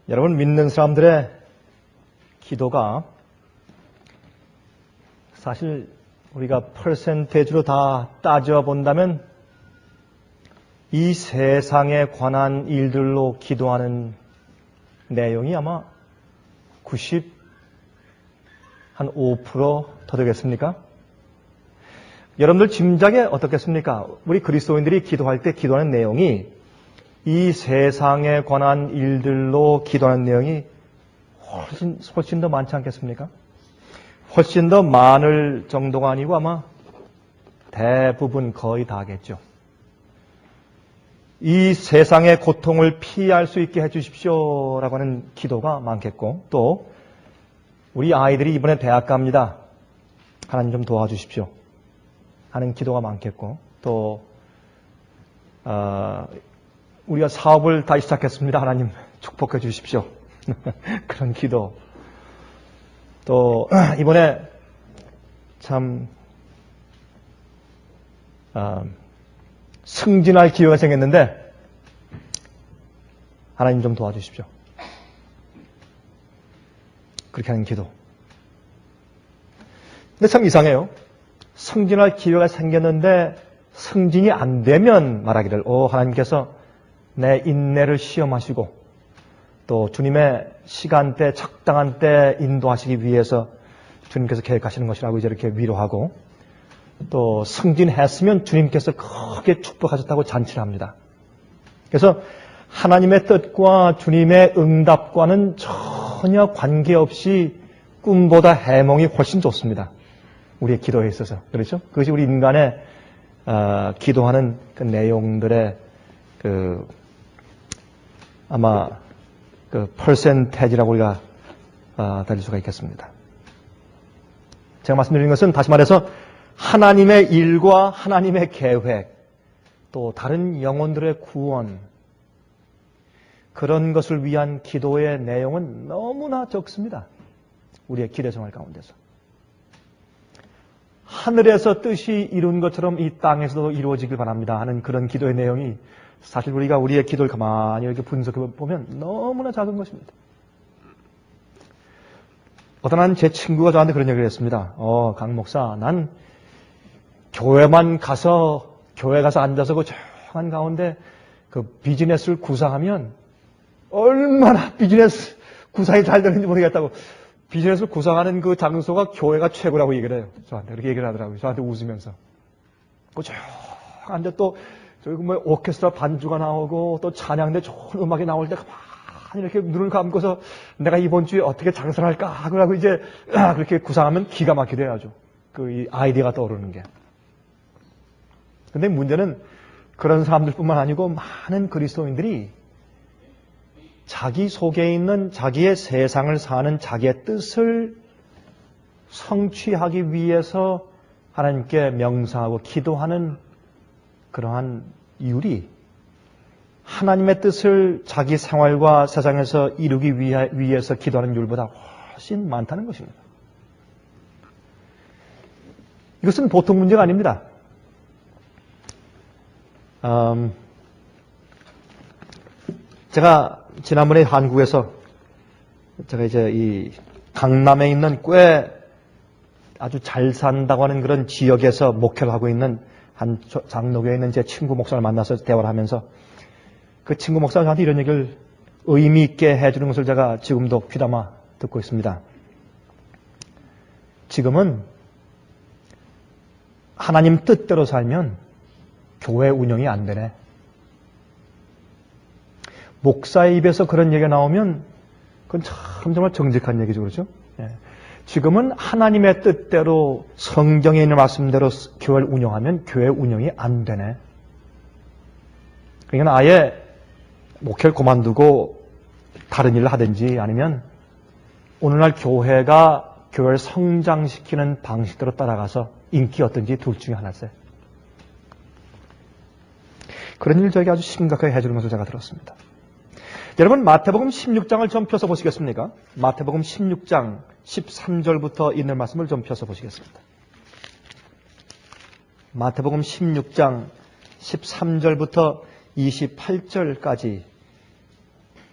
여러분, 믿는 사람들의 기도가 사실 우리가 퍼센테이지로 다 따져본다면 이 세상에 관한 일들로 기도하는 내용이 아마 5% 되겠습니까? 여러분들 짐작이 어떻겠습니까? 우리 그리스도인들이 기도할 때 기도하는 내용이 이 세상에 관한 일들로 기도하는 내용이 훨씬 더 많지 않겠습니까? 훨씬 더 많을 정도가 아니고 아마 대부분 거의 다겠죠. 이 세상의 고통을 피할 수 있게 해주십시오라고 하는 기도가 많겠고, 또 우리 아이들이 이번에 대학 갑니다. 하나님 좀 도와주십시오 하는 기도가 많겠고, 또 우리가 사업을 다시 시작했습니다. 하나님 축복해 주십시오. 그런 기도. 또 이번에 참 승진할 기회가 생겼는데 하나님 좀 도와주십시오. 그렇게 하는 기도. 근데 참 이상해요. 승진할 기회가 생겼는데 승진이 안 되면 말하기를 하나님께서 내 인내를 시험하시고 또 주님의 시간대, 적당한 때 인도하시기 위해서 주님께서 계획하시는 것이라고 이제 이렇게 위로하고, 또 승진했으면 주님께서 크게 축복하셨다고 잔치를 합니다. 그래서 하나님의 뜻과 주님의 응답과는 전혀 관계없이 꿈보다 해몽이 훨씬 좋습니다. 우리의 기도에 있어서. 그렇죠? 그것이 우리 인간의 기도하는 그 내용들의 아마 퍼센테이지라고 우리가 달릴 수가 있겠습니다. 제가 말씀드리는 것은 다시 말해서 하나님의 일과 하나님의 계획, 또 다른 영혼들의 구원, 그런 것을 위한 기도의 내용은 너무나 적습니다. 우리의 기대 생활 가운데서. 하늘에서 뜻이 이룬 것처럼 이 땅에서도 이루어지길 바랍니다 하는 그런 기도의 내용이 사실 우리가 우리의 기도를 가만히 이렇게 분석해 보면 너무나 작은 것입니다. 어떤 한 제 친구가 저한테 그런 얘기를 했습니다. 강 목사, 난 교회만 가서, 교회 가서 앉아서 그 조용한 가운데 그 비즈니스를 구상하면 얼마나 비즈니스 구상이 잘 되는지 모르겠다고. 비즈니스를 구상하는 그 장소가 교회가 최고라고 얘기를 해요. 저한테 그렇게 얘기를 하더라고요. 저한테 웃으면서. 그 조용한 앉아 또 저기 뭐 오케스트라 반주가 나오고 또 찬양대 좋은 음악이 나올 때 가만히 이렇게 눈을 감고서 내가 이번 주에 어떻게 장사를 할까 하고 이제 그렇게 구상하면 기가 막히게 해야죠. 이 아이디어가 떠오르는 게. 근데 문제는 그런 사람들뿐만 아니고 많은 그리스도인들이 자기 속에 있는 자기의 세상을 사는 자기의 뜻을 성취하기 위해서 하나님께 명상하고 기도하는 그러한 이율이 하나님의 뜻을 자기 생활과 세상에서 이루기 위해서 기도하는 이율보다 훨씬 많다는 것입니다. 이것은 보통 문제가 아닙니다. 제가 지난번에 한국에서 제가 이제 이 강남에 있는 꽤 아주 잘 산다고 하는 그런 지역에서 목회를 하고 있는 한 장로교에 있는 제 친구 목사를 만나서 대화를 하면서 그 친구 목사가 저한테 이런 얘기를 의미 있게 해주는 것을 제가 지금도 귀담아 듣고 있습니다. 지금은 하나님 뜻대로 살면 교회 운영이 안 되네. 목사의 입에서 그런 얘기가 나오면 그건 참 정말 정직한 얘기죠. 그렇죠? 예. 지금은 하나님의 뜻대로 성경에 있는 말씀대로 교회를 운영하면 교회 운영이 안 되네. 그러니까 아예 목회를 그만두고 다른 일을 하든지 아니면 오늘날 교회가 교회를 성장시키는 방식대로 따라가서 인기 얻든지 둘 중에 하나세요. 그런 일 저에게 아주 심각하게 해주는 것을 제가 들었습니다. 여러분, 마태복음 16장을 좀 펴서 보시겠습니까? 마태복음 16장 13절부터 있는 말씀을 좀 펴서 보시겠습니다. 마태복음 16장 13절부터 28절까지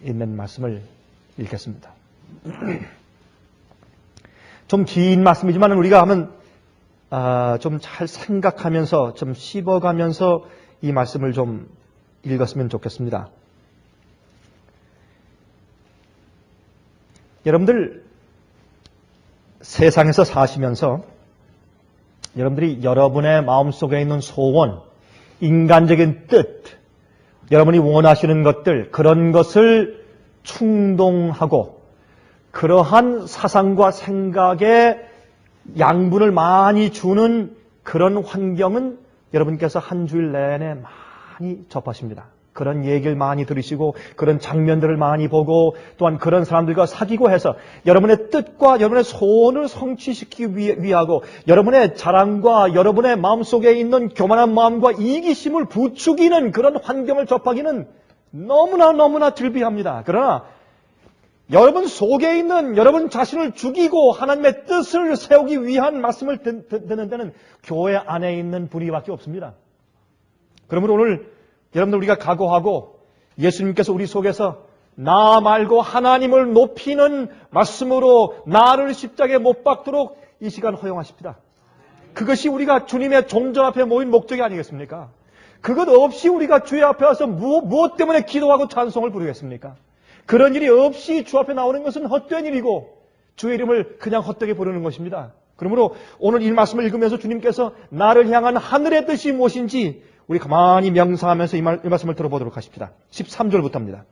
있는 말씀을 읽겠습니다. 좀 긴 말씀이지만 우리가 하면 좀 잘 생각하면서 좀 씹어가면서 이 말씀을 좀 읽었으면 좋겠습니다. 여러분들 세상에서 사시면서 여러분들이 여러분의 마음속에 있는 소원, 인간적인 뜻, 여러분이 원하시는 것들, 그런 것을 충동하고 그러한 사상과 생각에 양분을 많이 주는 그런 환경은 여러분께서 한 주일 내내 많이 접하십니다. 그런 얘기를 많이 들으시고 그런 장면들을 많이 보고 또한 그런 사람들과 사귀고 해서 여러분의 뜻과 여러분의 소원을 성취시키기 위하고 여러분의 자랑과 여러분의 마음속에 있는 교만한 마음과 이기심을 부추기는 그런 환경을 접하기는 너무나 즐비합니다. 그러나 여러분 속에 있는 여러분 자신을 죽이고 하나님의 뜻을 세우기 위한 말씀을 듣는 데는 교회 안에 있는 분위기밖에 없습니다. 그러므로 오늘 여러분들 우리가 각오하고 예수님께서 우리 속에서 나 말고 하나님을 높이는 말씀으로 나를 십자가에 못 박도록 이 시간 허용하십시다. 그것이 우리가 주님의 종전 앞에 모인 목적이 아니겠습니까? 그것 없이 우리가 주의 앞에 와서 무엇 때문에 기도하고 찬송을 부르겠습니까? 그런 일이 없이 주 앞에 나오는 것은 헛된 일이고 주의 이름을 그냥 헛되게 부르는 것입니다. 그러므로 오늘 이 말씀을 읽으면서 주님께서 나를 향한 하늘의 뜻이 무엇인지 우리 가만히 명상하면서 이 말씀을 들어보도록 하십시다. 13절부터입니다.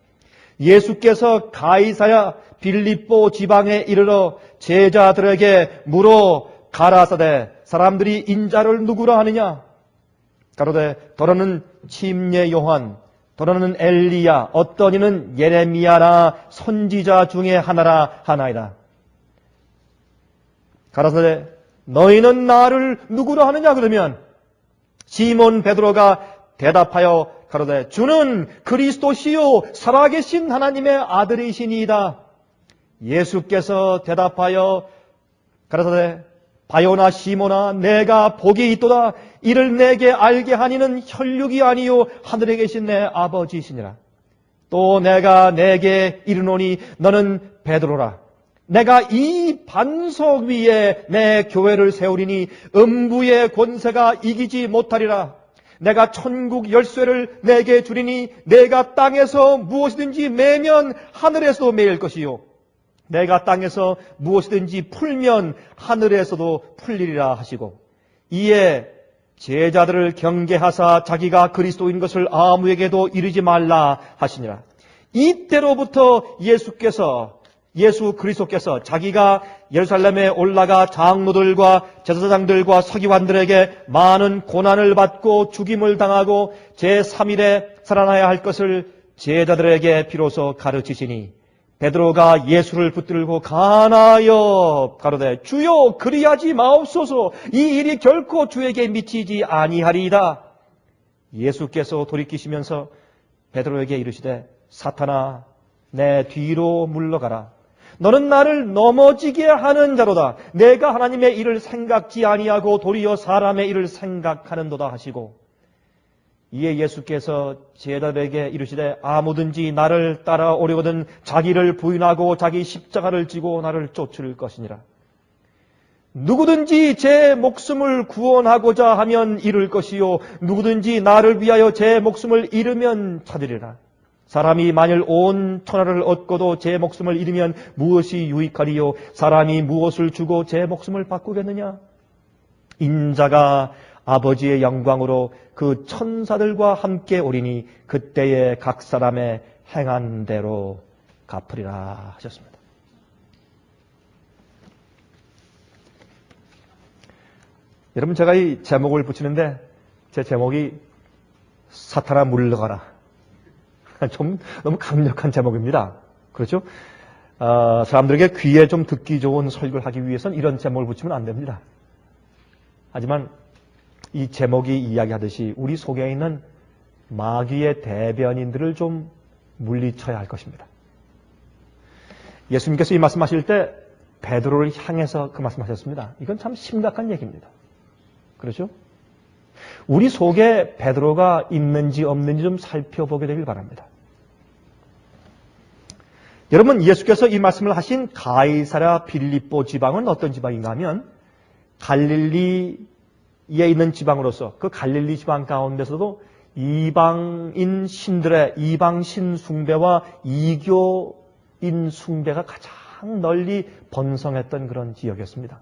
예수께서 가이사랴 빌립보 지방에 이르러 제자들에게 물어 가라사대 사람들이 인자를 누구라 하느냐? 가로되 더러는 침례 요한, 더러는 엘리야, 어떤 이는 예레미야나 선지자 중에 하나라 하나이다. 가라사대 너희는 나를 누구라 하느냐? 그러면 시몬 베드로가 대답하여 가로되 주는 그리스도시요 살아계신 하나님의 아들이시니이다. 예수께서 대답하여 가라사대 바요나 시몬아 내가 복이 있도다. 이를 내게 알게 하니는 혈육이 아니요 하늘에 계신 내 아버지시니라. 또 내가 내게 이르노니 너는 베드로라. 내가 이 반석 위에 내 교회를 세우리니 음부의 권세가 이기지 못하리라. 내가 천국 열쇠를 내게 주리니 내가 땅에서 무엇이든지 매면 하늘에서도 매일 것이요 내가 땅에서 무엇이든지 풀면 하늘에서도 풀리리라 하시고 이에 제자들을 경계하사 자기가 그리스도인 것을 아무에게도 이르지 말라 하시니라. 이때로부터 예수 그리스도께서 자기가 예루살렘에 올라가 장로들과 제사장들과 서기관들에게 많은 고난을 받고 죽임을 당하고 제3일에 살아나야 할 것을 제자들에게 비로소 가르치시니 베드로가 예수를 붙들고 간하여 가로되 주여 그리하지 마옵소서. 이 일이 결코 주에게 미치지 아니하리이다. 예수께서 돌이키시면서 베드로에게 이르시되 사탄아 내 뒤로 물러가라. 너는 나를 넘어지게 하는 자로다. 내가 하나님의 일을 생각지 아니하고 도리어 사람의 일을 생각하는도다 하시고 이에 예수께서 제자들에게 이르시되 아무든지 나를 따라오려거든 자기를 부인하고 자기 십자가를 지고 나를 쫓을 것이니라. 누구든지 제 목숨을 구원하고자 하면 잃을 것이요 누구든지 나를 위하여 제 목숨을 잃으면 찾으리라. 사람이 만일 온 천하를 얻고도 제 목숨을 잃으면 무엇이 유익하리요? 사람이 무엇을 주고 제 목숨을 바꾸겠느냐? 인자가 아버지의 영광으로 그 천사들과 함께 오리니 그때에 각 사람의 행한 대로 갚으리라 하셨습니다. 여러분 제가 이 제목을 붙이는데 제 제목이 사탄아 물러가라. 좀 너무 강력한 제목입니다. 그렇죠? 사람들에게 귀에 좀 듣기 좋은 설교를 하기 위해서는 이런 제목을 붙이면 안 됩니다. 하지만 이 제목이 이야기하듯이 우리 속에 있는 마귀의 대변인들을 좀 물리쳐야 할 것입니다. 예수님께서 이 말씀하실 때 베드로를 향해서 그 말씀하셨습니다. 이건 참 심각한 얘기입니다. 그렇죠? 우리 속에 베드로가 있는지 없는지 좀 살펴보게 되길 바랍니다. 여러분, 예수께서 이 말씀을 하신 가이사랴 빌립보 지방은 어떤 지방인가 하면 갈릴리에 있는 지방으로서 그 갈릴리 지방 가운데서도 이방인 신들의 이방신 숭배와 이교인 숭배가 가장 널리 번성했던 그런 지역이었습니다.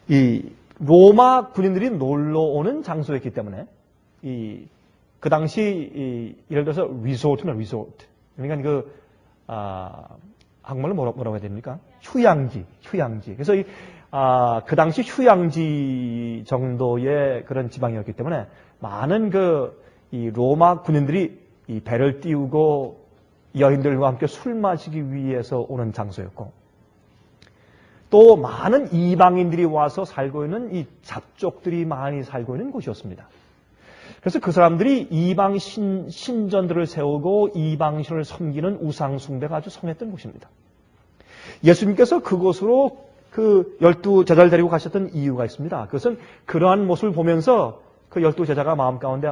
이 로마 군인들이 놀러 오는 장소였기 때문에 그 당시 예를 들어서 리조트면 리조트, 그러니까 한국말로 뭐라고 해야 됩니까? 휴양지. 그래서 그 당시 휴양지 정도의 그런 지방이었기 때문에 많은 이 로마 군인들이 이 배를 띄우고 여인들과 함께 술 마시기 위해서 오는 장소였고, 또 많은 이방인들이 와서 살고 있는 이 잡족들이 많이 살고 있는 곳이었습니다. 그래서 그 사람들이 이방 신전들을 세우고 이방신을 섬기는 우상 숭배가 아주 성했던 곳입니다. 예수님께서 그곳으로 그 12 제자를 데리고 가셨던 이유가 있습니다. 그것은 그러한 모습을 보면서 그 12 제자가 마음 가운데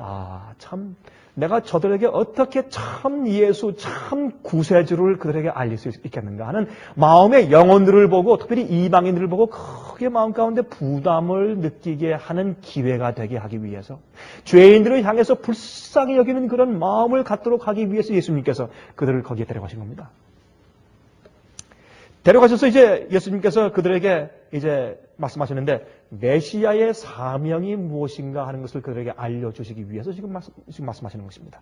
참 내가 저들에게 어떻게 참 예수, 참 구세주를 그들에게 알릴 수 있겠는가 하는 마음의 영혼들을 보고, 특별히 이방인들을 보고 크게 마음 가운데 부담을 느끼게 하는 기회가 되게 하기 위해서, 죄인들을 향해서 불쌍히 여기는 그런 마음을 갖도록 하기 위해서 예수님께서 그들을 거기에 데려가신 겁니다. 데려가셔서 이제 예수님께서 그들에게 이제 말씀하시는데, 메시아의 사명이 무엇인가 하는 것을 그들에게 알려주시기 위해서 지금 말씀하시는 것입니다.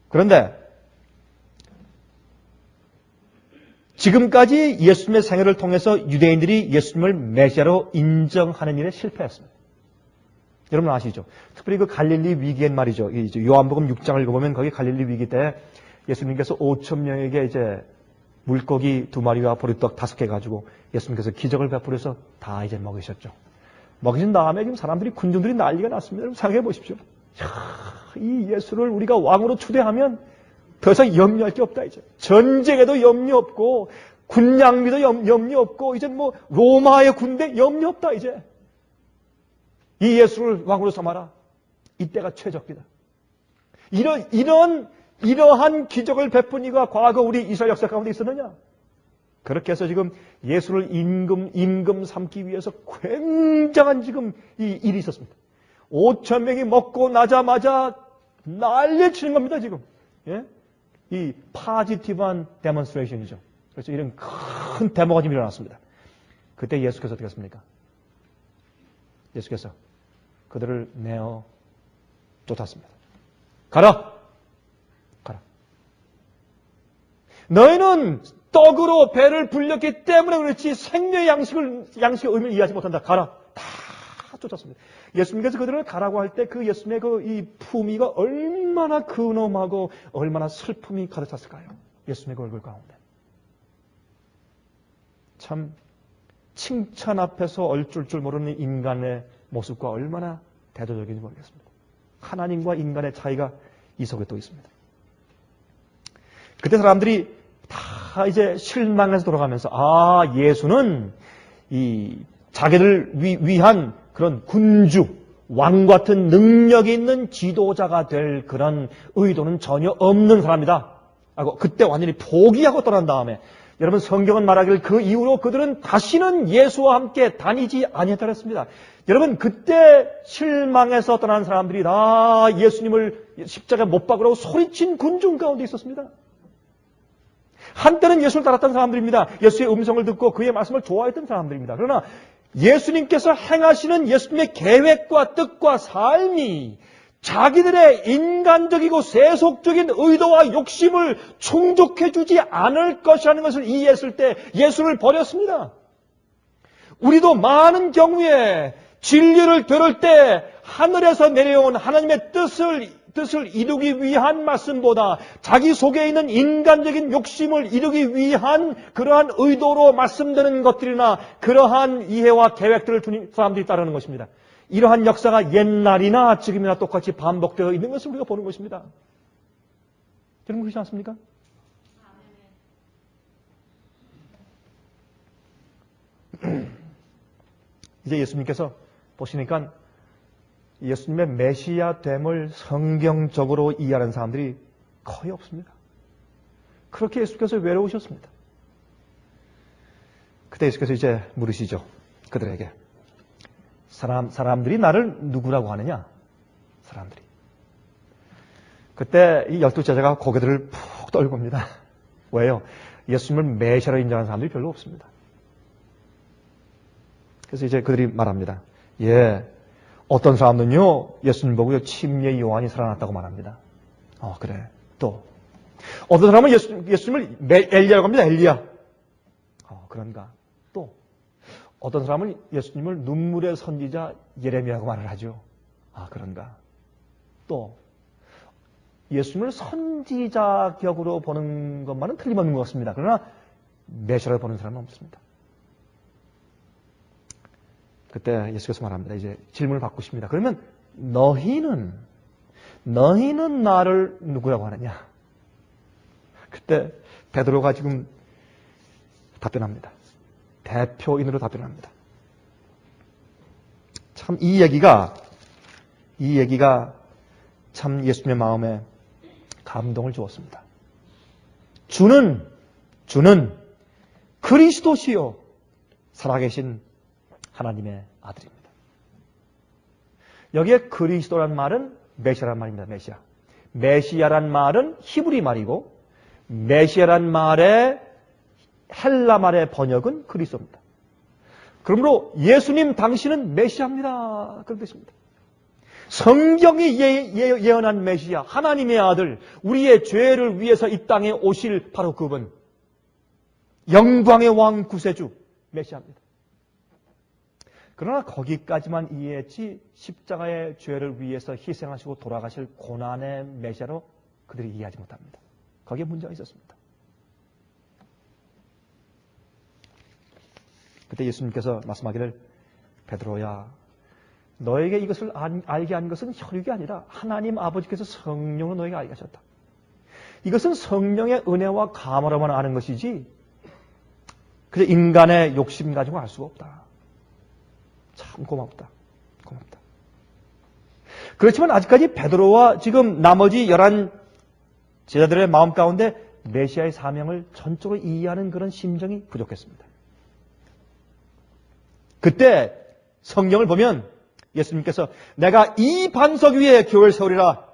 그런데 지금까지 예수님의 생애를 통해서 유대인들이 예수님을 메시아로 인정하는 일에 실패했습니다. 여러분 아시죠? 특별히 그 갈릴리 위기엔 말이죠. 요한복음 6장을 읽어보면 거기 갈릴리 위기 때 예수님께서 5,000명에게 이제 물고기 2마리와 보리떡 5개 가지고 예수님께서 기적을 베풀어서 다 이제 먹으셨죠. 먹으신 다음에 지금 사람들이, 군중들이 난리가 났습니다. 생각해 보십시오. 이 예수를 우리가 왕으로 추대하면 더 이상 염려할 게 없다 이제. 전쟁에도 염려 없고 군량미도 염려 없고 이제 뭐 로마의 군대 염려 없다 이제. 이 예수를 왕으로 삼아라. 이때가 최적기다. 이러한 기적을 베푼 이가 과거 우리 이스라엘 역사 가운데 있었느냐? 그렇게 해서 지금 예수를 임금 삼기 위해서 굉장한 지금 이 일이 있었습니다. 5,000명이 먹고 나자마자 난리를 치는 겁니다, 지금. 예? 이 파지티브한 데몬스트레이션이죠. 그래서 이런 큰 데모가 지금 일어났습니다. 그때 예수께서 어떻게 했습니까? 예수께서 그들을 내어 쫓았습니다. 가라! 너희는 떡으로 배를 불렸기 때문에 그렇지 생명의 양식의 의미를 이해하지 못한다. 가라. 다 쫓았습니다. 예수님께서 그들을 가라고 할 때 그 예수님의 이 품위가 얼마나 근엄하고 얼마나 슬픔이 가득 찼을까요? 예수님의 그 얼굴 가운데. 참 칭찬 앞에서 얼줄 줄 모르는 인간의 모습과 얼마나 대조적인지 모르겠습니다. 하나님과 인간의 차이가 이 속에 또 있습니다. 그때 사람들이 다 이제 실망해서 돌아가면서 예수는 이 자기를 위한 그런 군주, 왕 같은 능력이 있는 지도자가 될 그런 의도는 전혀 없는 사람이다 하고 그때 완전히 포기하고 떠난 다음에, 여러분 성경은 말하기를 그 이후로 그들은 다시는 예수와 함께 다니지 아니했다 그랬습니다. 여러분 그때 실망해서 떠난 사람들이 다 예수님을 십자가에 못 박으라고 소리친 군중 가운데 있었습니다. 한때는 예수를 따랐던 사람들입니다. 예수의 음성을 듣고 그의 말씀을 좋아했던 사람들입니다. 그러나 예수님께서 행하시는 예수님의 계획과 뜻과 삶이 자기들의 인간적이고 세속적인 의도와 욕심을 충족해주지 않을 것이라는 것을 이해했을 때 예수를 버렸습니다. 우리도 많은 경우에 진리를 들을 때 하늘에서 내려온 하나님의 뜻을 이루기 위한 말씀보다 자기 속에 있는 인간적인 욕심을 이루기 위한 그러한 의도로 말씀드리는 것들이나 그러한 이해와 계획들을 둔 사람들이 따르는 것입니다. 이러한 역사가 옛날이나 지금이나 똑같이 반복되어 있는 것을 우리가 보는 것입니다. 여러분 그렇지 않습니까? 이제 예수님께서 보시니까 예수님의 메시아됨을 성경적으로 이해하는 사람들이 거의 없습니다. 그렇게 예수께서 외로우셨습니다. 그때 예수께서 이제 물으시죠. 그들에게. 사람들이 나를 누구라고 하느냐? 사람들이. 그때 이 12제자가 고개들을 푹 떨굽니다. 왜요? 예수님을 메시아로 인정하는 사람들이 별로 없습니다. 그래서 이제 그들이 말합니다. 예, 어떤 사람은요, 예수님 보고요, 침례 요한이 살아났다고 말합니다. 그래. 또, 어떤 사람은 예수님을 엘리야라고 합니다. 엘리야. 그런가. 또, 어떤 사람은 예수님을 눈물의 선지자 예레미야라고 말을 하죠. 그런가. 또, 예수님을 선지자 격으로 보는 것만은 틀림없는 것 같습니다. 그러나 메시아로 보는 사람은 없습니다. 그때 예수께서 말합니다. 이제 질문을 바꾸십니다. 그러면 너희는 나를 누구라고 하느냐? 그때 베드로가 지금 답변합니다. 대표인으로 답변합니다. 참 이 얘기가 참 예수님의 마음에 감동을 주었습니다. 주는 그리스도시요 살아계신 하나님의 아들입니다. 여기에 그리스도란 말은 메시아란 말입니다. 메시아란 말은 히브리 말이고 메시아란 말의 헬라 말의 번역은 그리스도입니다. 그러므로 예수님 당신은 메시아입니다. 그런 뜻입니다. 성경이 예언한 메시아, 하나님의 아들, 우리의 죄를 위해서 이 땅에 오실 바로 그분, 영광의 왕 구세주 메시아입니다. 그러나 거기까지만 이해했지 십자가의 죄를 위해서 희생하시고 돌아가실 고난의 메시아로 그들이 이해하지 못합니다. 거기에 문제가 있었습니다. 그때 예수님께서 말씀하기를 베드로야 너에게 이것을 알게 한 것은 혈육이 아니라 하나님 아버지께서 성령으로 너에게 알게 하셨다. 이것은 성령의 은혜와 감화로만 아는 것이지 그저 인간의 욕심 가지고 알 수가 없다. 참 고맙다. 그렇지만 아직까지 베드로와 지금 나머지 11 제자들의 마음 가운데 메시아의 사명을 전적으로 이해하는 그런 심정이 부족했습니다. 그때 성경을 보면 예수님께서 내가 이 반석 위에 교회를 세우리라.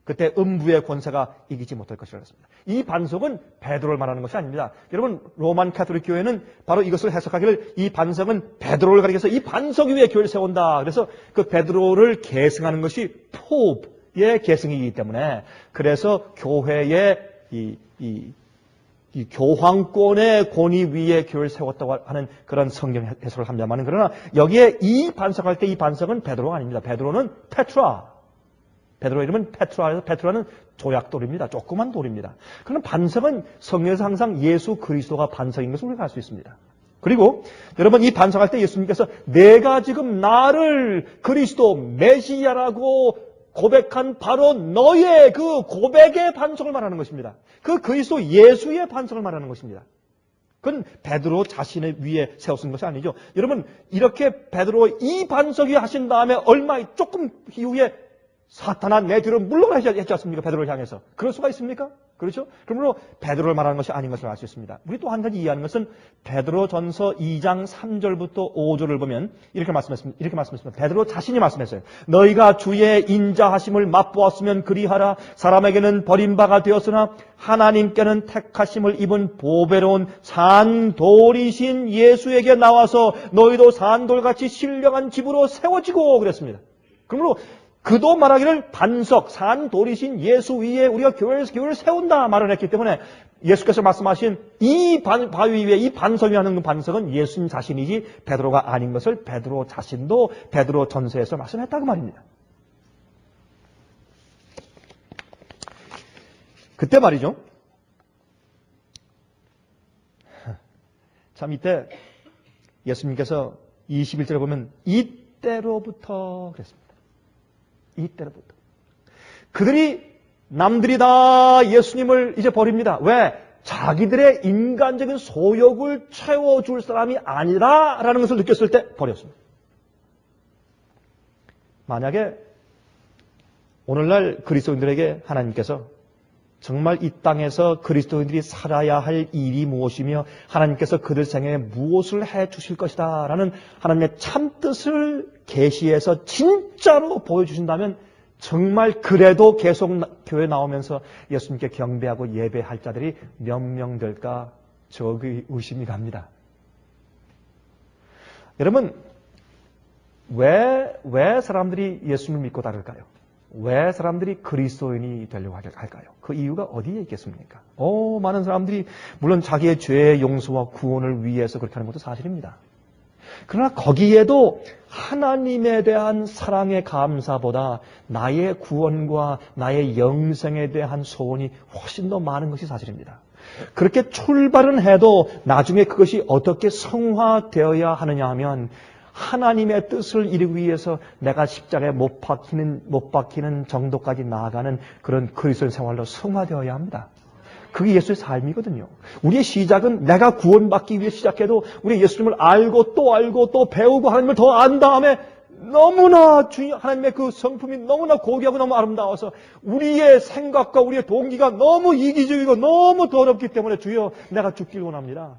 그때 음부의 권세가 이기지 못할 것이라고 했습니다. 이 반석은 베드로를 말하는 것이 아닙니다. 여러분 로만 카톨릭 교회는 바로 이것을 해석하기를 이 반석은 베드로를 가리켜서 이 반석 위에 교회를 세운다. 그래서 그 베드로를 계승하는 것이 포브의 계승이기 때문에 그래서 교회의 이 교황권의 권위 위에 교회를 세웠다고 하는 그런 성경 해석을 합니다만 그러나 여기에 이 반석할 때 이 반석은 베드로가 아닙니다. 베드로는 페트라. 베드로 이름은 페트라에서 페트라는 조약돌입니다. 조그만 돌입니다. 그런 반석은 성경에서 항상 예수 그리스도가 반석인 것을 우리가 알 수 있습니다. 그리고 여러분 이 반석할 때 예수님께서 내가 지금 나를 그리스도 메시아라고 고백한 바로 너의 그 고백의 반석을 말하는 것입니다. 그 그리스도 예수의 반석을 말하는 것입니다. 그건 베드로 자신의 위에 세웠은 것이 아니죠. 여러분 이렇게 베드로 이 반석 위에 하신 다음에 조금 이후에 사탄아 내 뒤로 물러가라 했지 않습니까? 베드로를 향해서. 그럴 수가 있습니까? 그렇죠? 그러므로 베드로를 말하는 것이 아닌 것을 알 수 있습니다. 우리 또 한 가지 이해하는 것은 베드로전서 2장 3절부터 5절을 보면 이렇게 말씀했습니다. 베드로 자신이 말씀했어요. 너희가 주의 인자하심을 맛보았으면 그리하라. 사람에게는 버림바가 되었으나 하나님께는 택하심을 입은 보배로운 산돌이신 예수에게 나와서 너희도 산돌같이 신령한 집으로 세워지고 그랬습니다. 그러므로 그도 말하기를 반석, 산돌이신 예수 위에 우리가 교회를 세운다 말을 했기 때문에 예수께서 말씀하신 이 바위 위에 이 반석 위에 하는 그 반석은 예수님 자신이지 베드로가 아닌 것을 베드로 자신도 베드로 전서에서 말씀했다고 말입니다. 그때 말이죠. 참 이때 예수님께서 21절에 보면 이때로부터 그랬습니다. 이때로부터. 남들이 다 예수님을 이제 버립니다. 왜? 자기들의 인간적인 소욕을 채워줄 사람이 아니라라는 것을 느꼈을 때 버렸습니다. 만약에 오늘날 그리스도인들에게 하나님께서 정말 이 땅에서 그리스도인들이 살아야 할 일이 무엇이며 하나님께서 그들 생에 무엇을 해 주실 것이다 라는 하나님의 참뜻을 계시해서 진짜로 보여주신다면 정말 그래도 계속 교회 나오면서 예수님께 경배하고 예배할 자들이 몇 명 될까 저기 의심이 갑니다. 여러분, 왜 사람들이 예수님을 믿고 따를까요? 왜 사람들이 그리스도인이 되려고 할까요? 그 이유가 어디에 있겠습니까? 많은 사람들이 물론 자기의 죄의 용서와 구원을 위해서 그렇게 하는 것도 사실입니다. 그러나 거기에도 하나님에 대한 사랑의 감사보다 나의 구원과 나의 영생에 대한 소원이 훨씬 더 많은 것이 사실입니다. 그렇게 출발은 해도 나중에 그것이 어떻게 성화되어야 하느냐 하면 하나님의 뜻을 이루기 위해서 내가 십자가에 못 박히는 정도까지 나아가는 그런 그리스도인 생활로 성화되어야 합니다. 그게 예수의 삶이거든요. 우리의 시작은 내가 구원받기 위해 시작해도 우리 예수님을 알고 또 배우고 하나님을 더 안 다음에 너무나 하나님의 그 성품이 너무나 고귀하고 너무 아름다워서 우리의 생각과 우리의 동기가 너무 이기적이고 너무 더럽기 때문에 주여 내가 죽길 원합니다.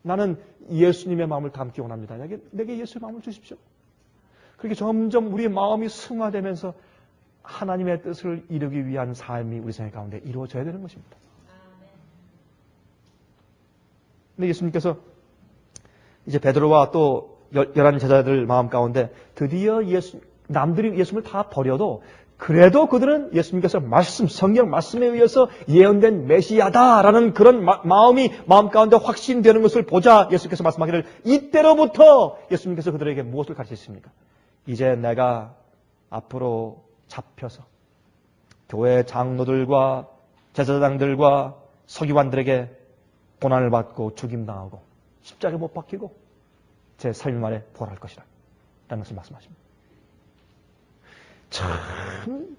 나는 예수님의 마음을 담기 원합니다. 내게 예수의 마음을 주십시오. 그렇게 점점 우리의 마음이 승화되면서 하나님의 뜻을 이루기 위한 삶이 우리 생활 가운데 이루어져야 되는 것입니다. 근데 예수님께서 이제 베드로와 또 11 제자들 마음 가운데 드디어 남들이 예수님을 다 버려도 그래도 그들은 예수님께서 성경 말씀에 의해서 예언된 메시아다라는 그런 마음 가운데 확신되는 것을 보자 예수님께서 말씀하기를 이때로부터 예수님께서 그들에게 무엇을 가르치십니까? 이제 내가 앞으로 잡혀서 교회 장로들과 제사장들과 서기관들에게 고난을 받고 죽임당하고 십자가에 못 박히고 제 3일 만에 부활할 것이다 라는 것을 말씀하십니다. 참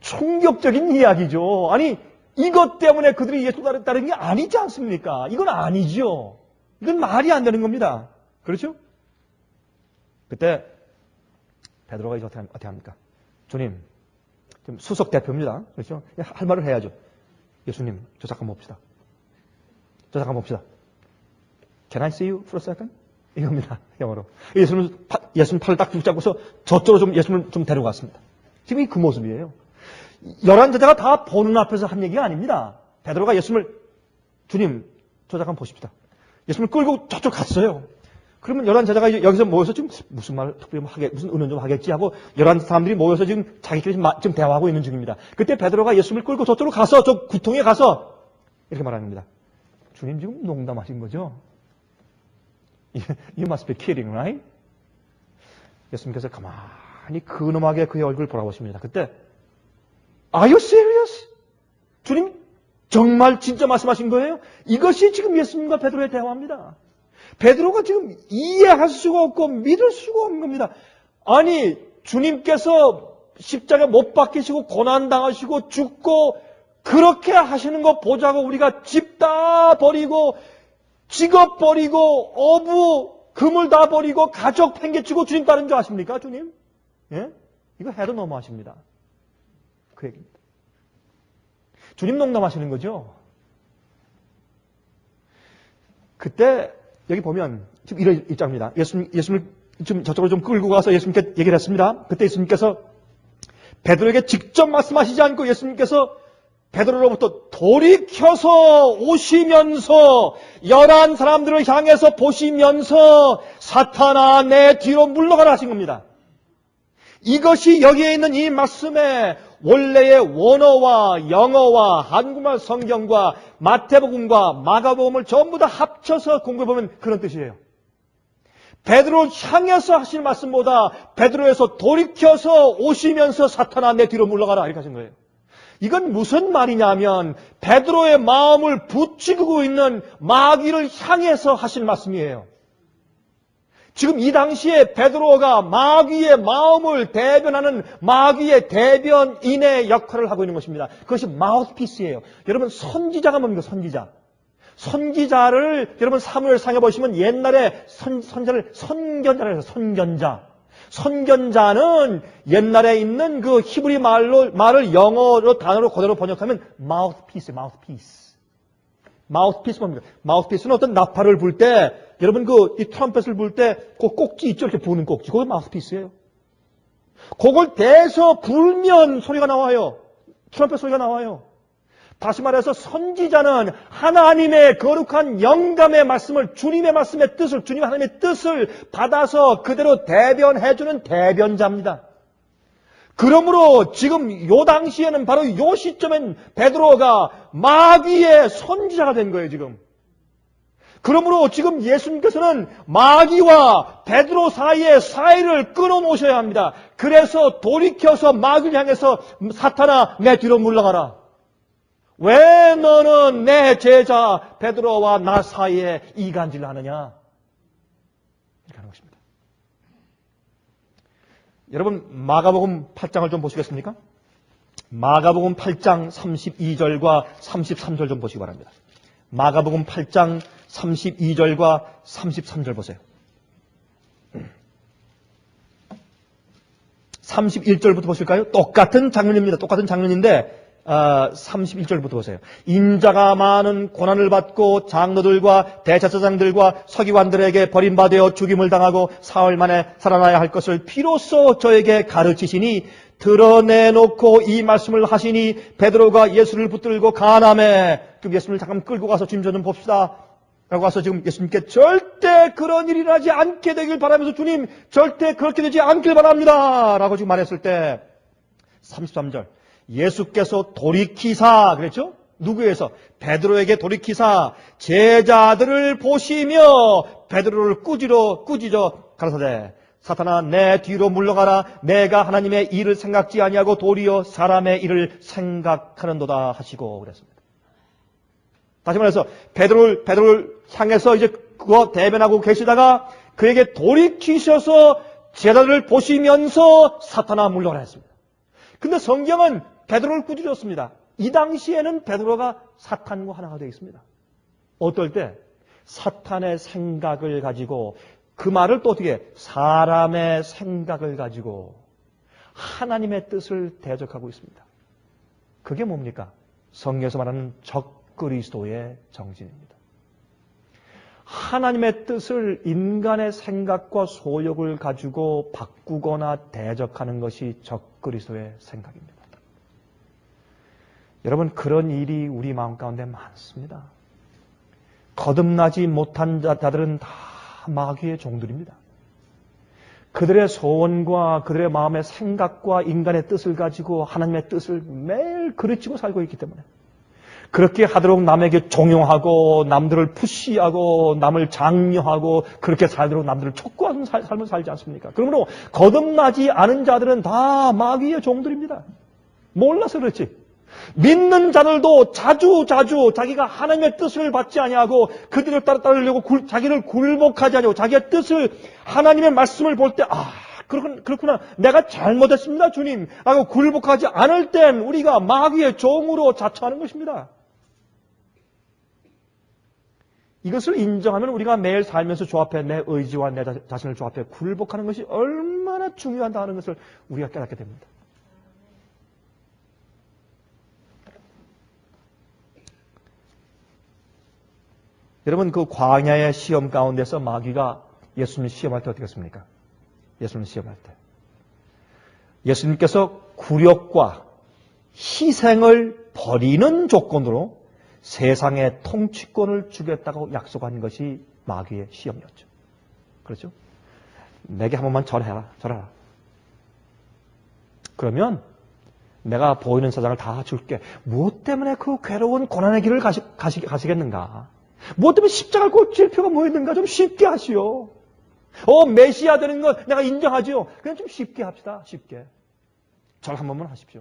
충격적인 이야기죠. 아니 이것 때문에 그들이 예수를 따르는 게 아니지 않습니까? 이건 아니죠. 이건 말이 안 되는 겁니다. 그렇죠? 그때 베드로가 이제 어떻게 합니까? 주님, 지금 수석 대표입니다. 그렇죠? 할 말을 해야죠. 예수님, 저 잠깐 봅시다. Can I see you for a second? 이겁니다. 영어로. 예수님 팔을 딱 붙잡고서 저쪽으로 좀 예수님을 좀 데려갔습니다. 지금 그 모습이에요. 11 제자가 다 보는 앞에서 한 얘기가 아닙니다. 베드로가 예수님을 주님, 저 잠깐 보십시다. 예수님을 끌고 저쪽 갔어요. 그러면 11 제자가 여기서 모여서 지금 무슨 말을 특별히 무슨 은연 좀 하겠지 하고 11 사람들이 모여서 지금 자기끼리 지금 대화하고 있는 중입니다. 그때 베드로가 예수님을 끌고 저쪽으로 가서 저 구통에 가서 이렇게 말하는 겁니다. 주님 지금 농담하신 거죠? You must be kidding, right? 예수님께서 가만히 근엄하게 그의 얼굴을 보라보십니다. 그때 Are you serious? 주님 정말 진짜 말씀하신 거예요? 이것이 지금 예수님과 베드로의 대화입니다. 베드로가 지금 이해할 수가 없고 믿을 수가 없는 겁니다. 아니 주님께서 십자가에 못 박히시고 고난당하시고 죽고 그렇게 하시는 거 보자고 우리가 집 다 버리고 직업 버리고 어부 금을 다 버리고 가족 팽개치고 주님 따른 줄 아십니까 주님? 예? 이거 해도 너무하십니다. 그 얘기입니다. 주님 농담하시는 거죠? 그때 여기 보면 지금 이런 입장입니다. 예수님을 좀 저쪽으로 좀 끌고 가서 예수님께 얘기를 했습니다. 그때 예수님께서 베드로에게 직접 말씀하시지 않고 예수님께서 베드로로부터 돌이켜서 오시면서 11 사람들을 향해서 보시면서 사탄아 내 뒤로 물러가라 하신 겁니다. 이것이 여기에 있는 이 말씀에 원래의 원어와 영어와 한국말 성경과 마태복음과 마가복음을 전부 다 합쳐서 공부해보면 그런 뜻이에요. 베드로를 향해서 하신 말씀보다 베드로에서 돌이켜서 오시면서 사탄아 내 뒤로 물러가라 이렇게 하신 거예요. 이건 무슨 말이냐면 베드로의 마음을 부추기고 있는 마귀를 향해서 하신 말씀이에요. 지금 이 당시에 베드로가 마귀의 마음을 대변하는 마귀의 대변인의 역할을 하고 있는 것입니다. 그것이 마우스피스예요. 여러분 선지자가 뭡니까? 선지자를 여러분 사무엘상에 보시면 옛날에 선자를 선견자라고 해서 선견자. 선견자는 옛날에 있는 그 히브리 말을 영어로 단어로 그대로 번역하면 mouthpiece. 마우스피스 뭡니까? 마우스피스는 어떤 나팔을 불 때, 여러분 이 트럼펫을 불 때, 그 꼭지 있죠? 이렇게 부는 꼭지. 그게 마우스피스예요. 그걸 대서 불면 소리가 나와요. 트럼펫 소리가 나와요. 다시 말해서 선지자는 하나님의 거룩한 영감의 말씀을, 주님의 말씀의 뜻을, 주님 하나님의 뜻을 받아서 그대로 대변해주는 대변자입니다. 그러므로 지금 요 당시에는 바로 요 시점엔 베드로가 마귀의 선지자가 된 거예요, 지금. 그러므로 지금 예수님께서는 마귀와 베드로 사이를 끊어놓으셔야 합니다. 그래서 돌이켜서 마귀를 향해서 사탄아, 내 뒤로 물러가라. 왜 너는 내 제자 베드로와 나 사이에 이간질을 하느냐? 이렇게 하는 것입니다. 여러분 마가복음 8장을 좀 보시겠습니까? 마가복음 8장 32절과 33절 좀 보시기 바랍니다. 마가복음 8장 32절과 33절 보세요. 31절부터 보실까요? 똑같은 장면입니다. 똑같은 장면인데 31절부터 보세요. 인자가 많은 고난을 받고 장로들과 대제사장들과 서기관들에게 버림받아 죽임을 당하고 사흘 만에 살아나야 할 것을 비로소 저에게 가르치시니 드러내놓고 이 말씀을 하시니 베드로가 예수를 붙들고 가나매. 그럼 예수님을 잠깐 끌고 가서 주님 저 좀 봅시다 라고 와서 지금 예수님께 절대 그런 일이 일어나지 않게 되길 바라면서 주님 절대 그렇게 되지 않길 바랍니다 라고 지금 말했을 때 33절 예수께서 돌이키사 그랬죠? 누구에서? 베드로에게 돌이키사 제자들을 보시며 베드로를 꾸짖어 가라사대 사탄아 내 뒤로 물러가라 내가 하나님의 일을 생각지 아니하고 도리어 사람의 일을 생각하는도다 하시고 그랬습니다. 다시 말해서 베드로를 향해서 이제 그거 대변하고 계시다가 그에게 돌이키셔서 제자들을 보시면서 사탄아 물러가라 했습니다. 근데 성경은 베드로를 꾸짖었습니다. 이 당시에는 베드로가 사탄과 하나가 되어 있습니다. 어떨 때? 사탄의 생각을 가지고 그 말을 또 어떻게 사람의 생각을 가지고 하나님의 뜻을 대적하고 있습니다. 그게 뭡니까? 성경에서 말하는 적그리스도의 정신입니다. 하나님의 뜻을 인간의 생각과 소욕을 가지고 바꾸거나 대적하는 것이 적그리스도의 생각입니다. 여러분 그런 일이 우리 마음 가운데 많습니다. 거듭나지 못한 자들은 다 마귀의 종들입니다. 그들의 소원과 그들의 마음의 생각과 인간의 뜻을 가지고 하나님의 뜻을 매일 그르치고 살고 있기 때문에 그렇게 하도록 남에게 종용하고 남들을 푸시하고 남을 장려하고 그렇게 살도록 남들을 촉구하는 삶을 살지 않습니까? 그러므로 거듭나지 않은 자들은 다 마귀의 종들입니다. 몰라서 그렇지. 믿는 자들도 자주 자기가 하나님의 뜻을 받지 아니하고 그들을 따르려고 자기를 굴복하지 아니하고 자기의 뜻을 하나님의 말씀을 볼 때 그렇구나 내가 잘못했습니다 주님 하고 굴복하지 않을 땐 우리가 마귀의 종으로 자처하는 것입니다. 이것을 인정하면 우리가 매일 살면서 주 앞에 내 의지와 내 자신을 주 앞에 굴복하는 것이 얼마나 중요하다는 것을 우리가 깨닫게 됩니다. 여러분 그 광야의 시험 가운데서 마귀가 예수님 시험할 때 어떻게 했습니까? 예수님 시험할 때 예수님께서 굴욕과 희생을 버리는 조건으로 세상의 통치권을 주겠다고 약속한 것이 마귀의 시험이었죠. 그렇죠? 내게 한 번만 절해라. 그러면 내가 보이는 세상을 다 줄게. 무엇 때문에 그 괴로운 고난의 길을 가시겠는가? 무엇 때문에 십자가를 꼭 질 필요가 뭐 있는가? 좀 쉽게 하시오. 메시아 되는 건 내가 인정하지요. 그냥 좀 쉽게 합시다. 쉽게. 절 한 번만 하십시오.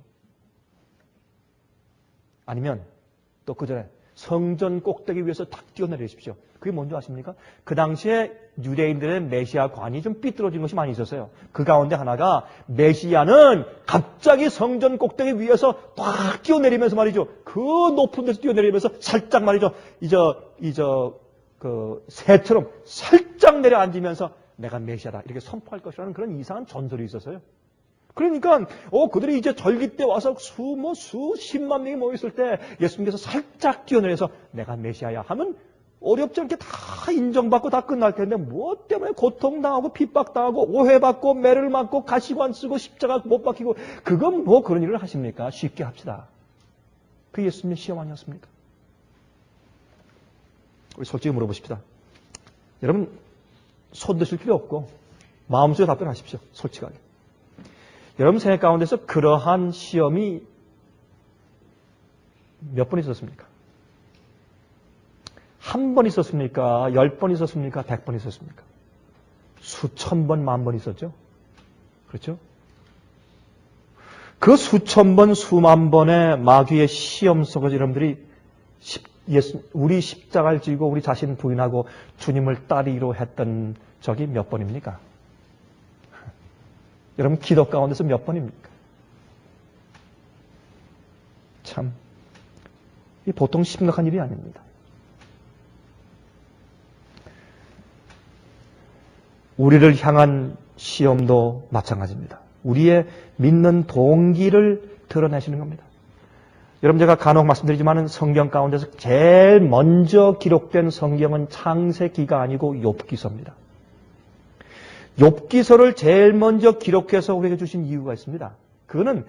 아니면 또 그 전에 성전 꼭대기 위에서 탁 뛰어내리십시오. 그게 뭔지 아십니까? 그 당시에 유대인들의 메시아 관이 좀 삐뚤어진 것이 많이 있었어요. 그 가운데 하나가 메시아는 갑자기 성전 꼭대기 위에서 탁 뛰어내리면서 말이죠. 그 높은 데서 뛰어내리면서 살짝 말이죠. 그 새처럼 살짝 내려앉으면서 내가 메시아다 이렇게 선포할 것이라는 그런 이상한 전설이 있었어요. 그러니까 그들이 이제 절기 때 와서 수십만 명이 모였을 때 예수님께서 살짝 뛰어내려서 내가 메시아야 하면 어렵지 않게 다 인정받고 다 끝날 텐데 뭐 때문에 고통당하고 핍박당하고 오해받고 매를 맞고 가시관 쓰고 십자가 못 박히고 그건 뭐 그런 일을 하십니까? 쉽게 합시다. 그 예수님의 시험 아니었습니까? 우리 솔직히 물어보십시다. 여러분 손 드실 필요 없고 마음속에 답변하십시오. 솔직하게. 여러분 생각 가운데서 그러한 시험이 몇 번 있었습니까? 한 번 있었습니까? 10번 있었습니까? 100번 있었습니까? 수천 번, 만 번 있었죠? 그렇죠? 그 수천 번, 수만 번의 마귀의 시험 속에서 여러분들이 우리 십자가를 지고 우리 자신 부인하고 주님을 따르기로 했던 적이 몇 번입니까? 여러분 기도 가운데서 몇 번입니까? 참, 이 보통 심각한 일이 아닙니다. 우리를 향한 시험도 마찬가지입니다. 우리의 믿는 동기를 드러내시는 겁니다. 여러분 제가 간혹 말씀드리지만 성경 가운데서 제일 먼저 기록된 성경은 창세기가 아니고 욥기서입니다. 욥기서를 제일 먼저 기록해서 우리에게 주신 이유가 있습니다. 그거는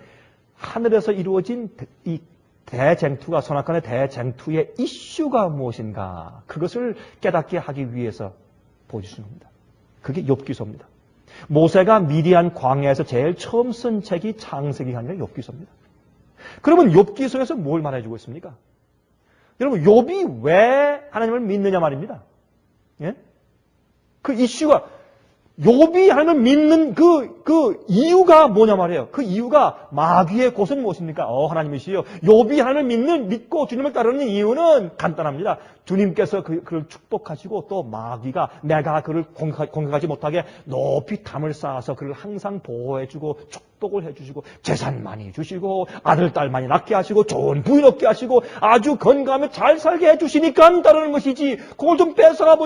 하늘에서 이루어진 이 대쟁투가 선악간의 대쟁투의 이슈가 무엇인가 그것을 깨닫게 하기 위해서 보여주신 겁니다. 그게 욥기서입니다. 모세가 미디안 광야에서 제일 처음 쓴 책이 창세기가 아니라 욥기서입니다. 그러면 욥기서에서 뭘 말해주고 있습니까? 여러분 욥이 왜 하나님을 믿느냐 말입니다. 예? 그 이슈가 욥이 하나님을 믿는 그 이유가 뭐냐 말이에요. 그 이유가 마귀의 곳은 무엇입니까? 하나님이시여. 욥이 하나님을 믿고 주님을 따르는 이유는 간단합니다. 주님께서 그를 축복하시고 또 마귀가 내가 그를 공격하지 못하게 높이 담을 쌓아서 그를 항상 보호해주고 축복을 해주시고 재산 많이 주시고 아들, 딸 많이 낳게 하시고 좋은 부인 얻게 하시고 아주 건강하며 잘 살게 해주시니까 따르는 것이지 그걸 좀 뺏어가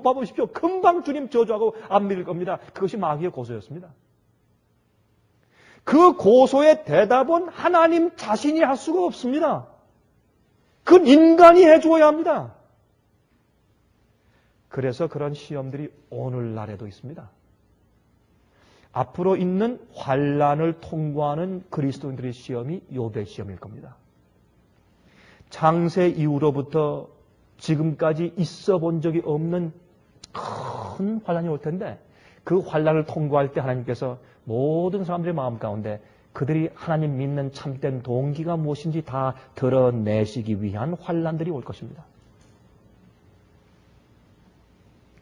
봐보십시오. 금방 주님 저주하고 안 믿을 겁니다. 그것이 마귀의 고소였습니다. 그 고소의 대답은 하나님 자신이 할 수가 없습니다. 그건 인간이 해주어야 합니다. 그래서 그런 시험들이 오늘날에도 있습니다. 앞으로 있는 환난을 통과하는 그리스도인들의 시험이 욥의 시험일 겁니다. 창세 이후로부터 지금까지 있어 본 적이 없는 큰 환난이 올 텐데 그 환난을 통과할 때 하나님께서 모든 사람들의 마음 가운데 그들이 하나님 믿는 참된 동기가 무엇인지 다 드러내시기 위한 환난들이 올 것입니다.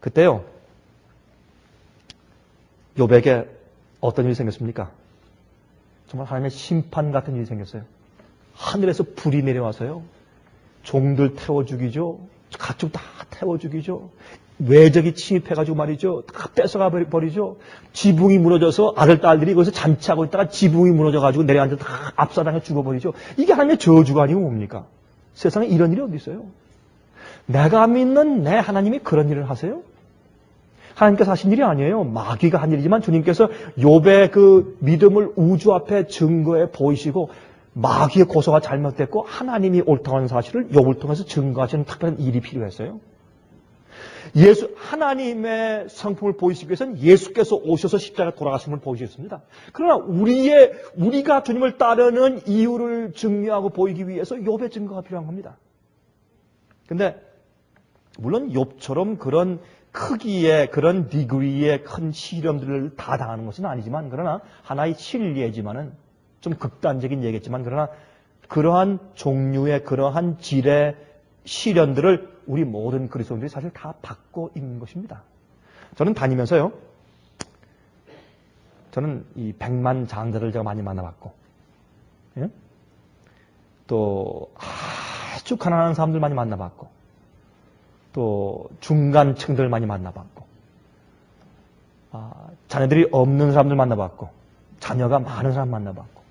그때요, 욥에게 어떤 일이 생겼습니까? 정말 하나님의 심판 같은 일이 생겼어요. 하늘에서 불이 내려와서요, 종들 태워 죽이죠. 가축 다 태워 죽이죠. 외적이 침입해가지고 말이죠. 다 뺏어가 버리죠. 지붕이 무너져서 아들, 딸들이 거기서 잔치하고 있다가 지붕이 무너져가지고 내려앉아 다 압사당해 죽어버리죠. 이게 하나님의 저주가 아니고 뭡니까? 세상에 이런 일이 어디 있어요? 내가 믿는 내 하나님이 그런 일을 하세요? 하나님께서 하신 일이 아니에요. 마귀가 한 일이지만 주님께서 욥의 그 믿음을 우주 앞에 증거해 보이시고 마귀의 고소가 잘못됐고 하나님이 옳다는 사실을 욥을 통해서 증거하시는 특별한 일이 필요했어요. 하나님의 성품을 보이시기 위해서는 예수께서 오셔서 십자가에 돌아가심을 보이셨습니다. 그러나 우리가 주님을 따르는 이유를 증명하고 보이기 위해서 욥의 증거가 필요한 겁니다. 근데 물론 욥처럼 그런 크기의 그런 디그리의 큰 시련들을 다 당하는 것은 아니지만 그러나 하나의 실례지만은 좀 극단적인 얘기겠지만 그러나 그러한 종류의 그러한 질의 시련들을 우리 모든 그리스도인들이 사실 다 받고 있는 것입니다. 저는 다니면서요, 저는 이 백만장자를 제가 많이 만나봤고, 예? 또 아주 가난한 사람들 많이 만나봤고, 또 중간층들 많이 만나봤고, 자녀들이 없는 사람들 만나봤고, 자녀가 많은 사람 만나봤고,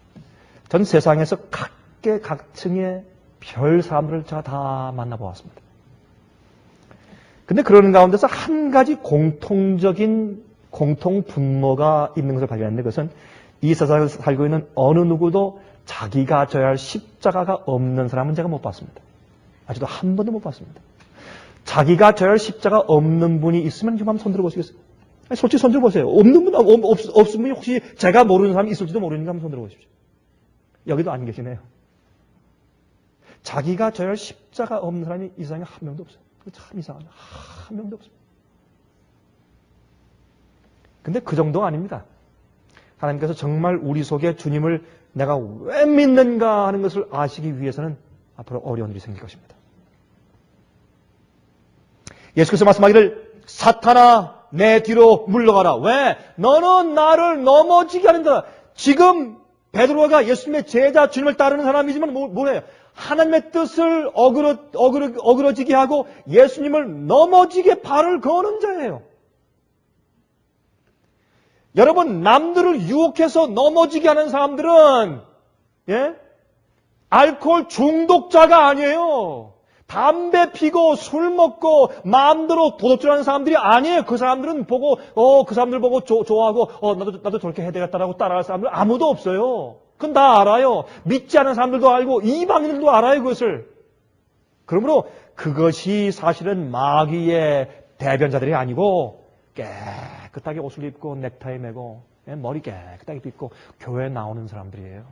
전 세상에서 각계각층의 별 사람들을 제가 다 만나보았습니다. 근데 그러는 가운데서 한 가지 공통적인 공통 분모가 있는 것을 발견했는데 그것은 이 세상을 살고 있는 어느 누구도 자기가 져야 할 십자가가 없는 사람은 제가 못 봤습니다. 아직도 한 번도 못 봤습니다. 자기가 져야 할 십자가 없는 분이 있으면 지금 한번 손 들어보시겠어요? 솔직히 손 들어보세요. 없는 분, 없은 분이 혹시 제가 모르는 사람이 있을지도 모르니까 한번 손 들어보십시오. 여기도 안 계시네요. 자기가 져야 할 십자가 없는 사람이 이 세상에 한 명도 없어요. 참 이상하다. 한 명도 없습니다. 근데 그 정도가 아닙니다. 하나님께서 정말 우리 속에 주님을 내가 왜 믿는가 하는 것을 아시기 위해서는 앞으로 어려운 일이 생길 것입니다. 예수께서 말씀하기를 사탄아 내 뒤로 물러가라. 왜? 너는 나를 넘어지게 하는다. 지금 베드로가 예수님의 제자 주님을 따르는 사람이지만 뭐래요? 하나님의 뜻을 어그러지게 하고 예수님을 넘어지게 발을 거는 자예요. 여러분, 남들을 유혹해서 넘어지게 하는 사람들은 알코올 중독자가 아니에요. 담배 피고 술 먹고 마음대로 도둑질하는 사람들이 아니에요. 그 사람들은 보고 그 사람들 보고 좋아하고 나도 저렇게 해야 되겠다라고 따라할 사람들 아무도 없어요. 그건 다 알아요. 믿지 않은 사람들도 알고 이방인들도 알아요, 그것을. 그러므로 그것이 사실은 마귀의 대변자들이 아니고 깨끗하게 옷을 입고 넥타이 매고 머리 깨끗하게 빗고 교회에 나오는 사람들이에요.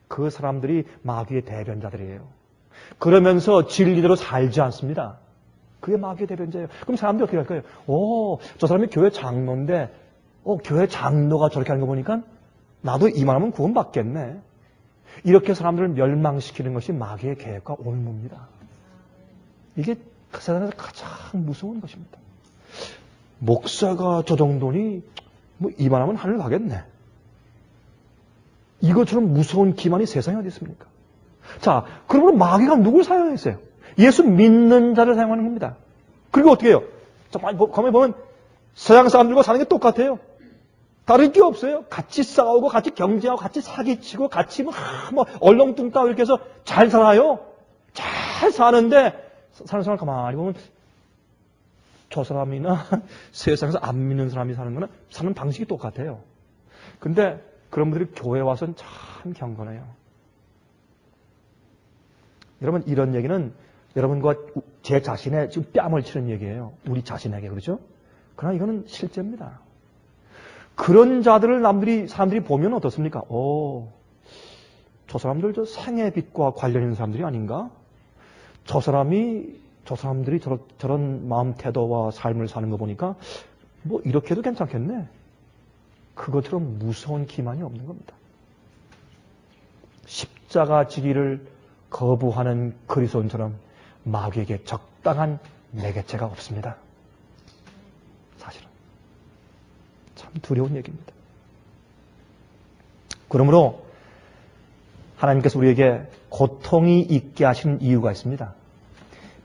그 사람들이 마귀의 대변자들이에요. 그러면서 진리대로 살지 않습니다. 그게 마귀의 대변자예요. 그럼 사람들이 어떻게 할까요? 저 사람이 교회 장로인데 교회 장로가 저렇게 하는 거 보니까 나도 이만하면 구원 받겠네. 이렇게 사람들을 멸망시키는 것이 마귀의 계획과 올무입니다. 이게 그 세상에서 가장 무서운 것입니다. 목사가 저 정도니 이만하면 하늘 가겠네. 이것처럼 무서운 기만이 세상에 어디 있습니까? 자, 그러면 마귀가 누굴 사용했어요? 예수 믿는 자를 사용하는 겁니다. 그리고 어떻게 해요? 자, 가만히 보면 서양 사람들과 사는 게 똑같아요. 다를 게 없어요. 같이 싸우고 같이 경쟁하고 같이 사기치고 같이 얼렁뚱땅 이렇게 해서 잘 살아요. 잘 사는데 사는 사람 가만히 보면 저 사람이나 세상에서 안 믿는 사람이 사는 거는 사는 방식이 똑같아요. 근데 그런 분들이 교회 와서는 참 경건해요. 여러분, 이런 얘기는 여러분과 제 자신의 지금 뺨을 치는 얘기예요. 우리 자신에게, 그렇죠? 그러나 이거는 실제입니다. 그런 자들을 사람들이 보면 어떻습니까? 저 사람들 저 생의 빛과 관련 있는 사람들이 아닌가? 저 사람들이 저런 마음 태도와 삶을 사는 거 보니까 이렇게 해도 괜찮겠네. 그것처럼 무서운 기만이 없는 겁니다. 십자가 지기를 거부하는 그리스도인처럼 마귀에게 적당한 매개체가 없습니다. 사실은. 참 두려운 얘기입니다. 그러므로 하나님께서 우리에게 고통이 있게 하시는 이유가 있습니다.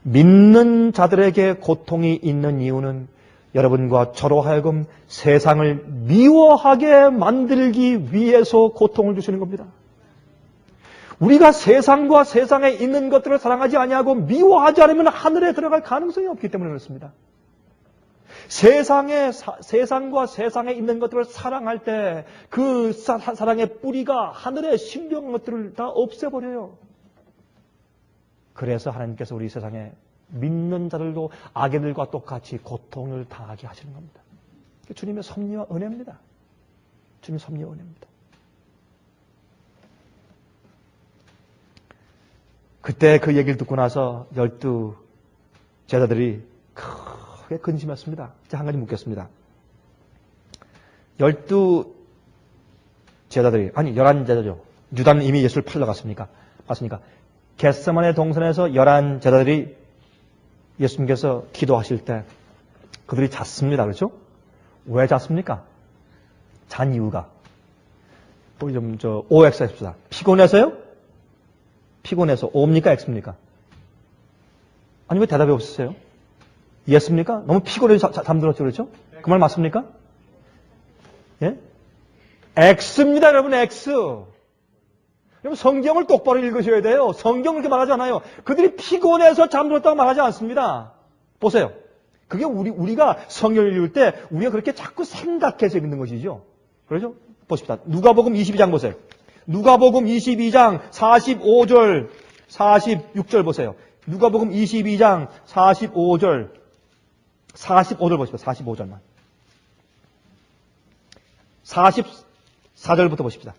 믿는 자들에게 고통이 있는 이유는 여러분과 저로 하여금 세상을 미워하게 만들기 위해서 고통을 주시는 겁니다. 우리가 세상과 세상에 있는 것들을 사랑하지 아니하고 미워하지 않으면 하늘에 들어갈 가능성이 없기 때문에 그렇습니다. 세상과 세상에 있는 것들을 사랑할 때 그 사랑의 뿌리가 하늘에 신비한 것들을 다 없애버려요. 그래서 하나님께서 우리 세상에 믿는 자들도 악인들과 똑같이 고통을 당하게 하시는 겁니다. 주님의 섭리와 은혜입니다. 주님의 섭리와 은혜입니다. 그때 그 얘기를 듣고 나서 12 제자들이 크게 근심했습니다. 이제 한 가지 묻겠습니다. 12 제자들이, 아니 11제자죠. 유다는 이미 예수를 팔러 갔습니까? 맞습니까? 겟세마네 동산에서 11 제자들이 예수님께서 기도하실 때 그들이 잤습니다. 그렇죠? 왜 잤습니까? 잔 이유가. 우리 OX 해봅시다. 피곤해서요? 피곤해서 O입니까? X입니까? 아니 왜 대답이 없으세요? Yes입니까? 너무 피곤해서 잠들었죠. 그렇죠? 그 말 맞습니까? 예? X입니다. 여러분 X. 여러분 성경을 똑바로 읽으셔야 돼요. 성경을 그렇게 말하지 않아요. 그들이 피곤해서 잠들었다고 말하지 않습니다. 보세요. 그게 우리가 성경을 읽을 때 우리가 그렇게 자꾸 생각해서 읽는 것이죠. 그렇죠? 보십시다. 누가복음 22장 보세요. 누가복음 22장 45절, 46절 보세요. 누가복음 22장 45절, 45절 보십시다. 45절만. 44절부터 보십시다.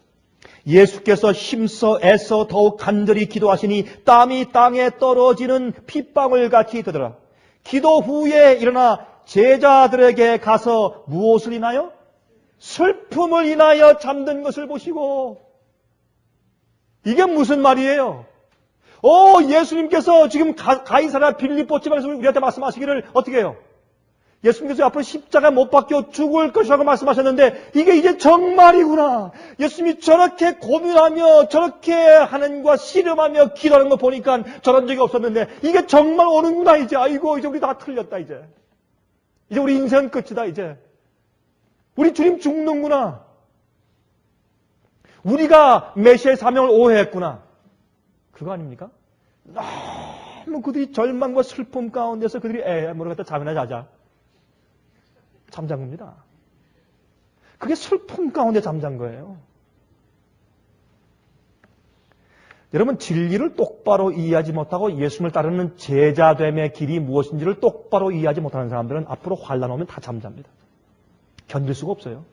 예수께서 힘써 애써 더욱 간절히 기도하시니 땀이 땅에 떨어지는 핏방울 같이 되더라. 기도 후에 일어나 제자들에게 가서 무엇을 인하여? 슬픔을 인하여 잠든 것을 보시고. 이게 무슨 말이에요? 예수님께서 지금 가이사랴 빌립보 지방에서 우리한테 말씀하시기를 어떻게 해요? 예수님께서 앞으로 십자가에 못 박혀 죽을 것이라고 말씀하셨는데 이게 이제 정말이구나. 예수님이 저렇게 고민하며 저렇게 하는과 씨름하며 기도하는 거 보니까 저런 적이 없었는데 이게 정말 오는구나 이제. 아이고 이제 우리 다 틀렸다 이제. 이제 우리 인생 끝이다 이제. 우리 주님 죽는구나. 우리가 메시아의 사명을 오해했구나. 그거 아닙니까? 너무 그들이 절망과 슬픔 가운데서 그들이 모르겠다 잠이나 자자. 잠잔 겁니다. 그게 슬픔 가운데 잠잔 거예요. 여러분 진리를 똑바로 이해하지 못하고 예수님을 따르는 제자됨의 길이 무엇인지를 똑바로 이해하지 못하는 사람들은 앞으로 환난 오면 다 잠잡니다. 견딜 수가 없어요.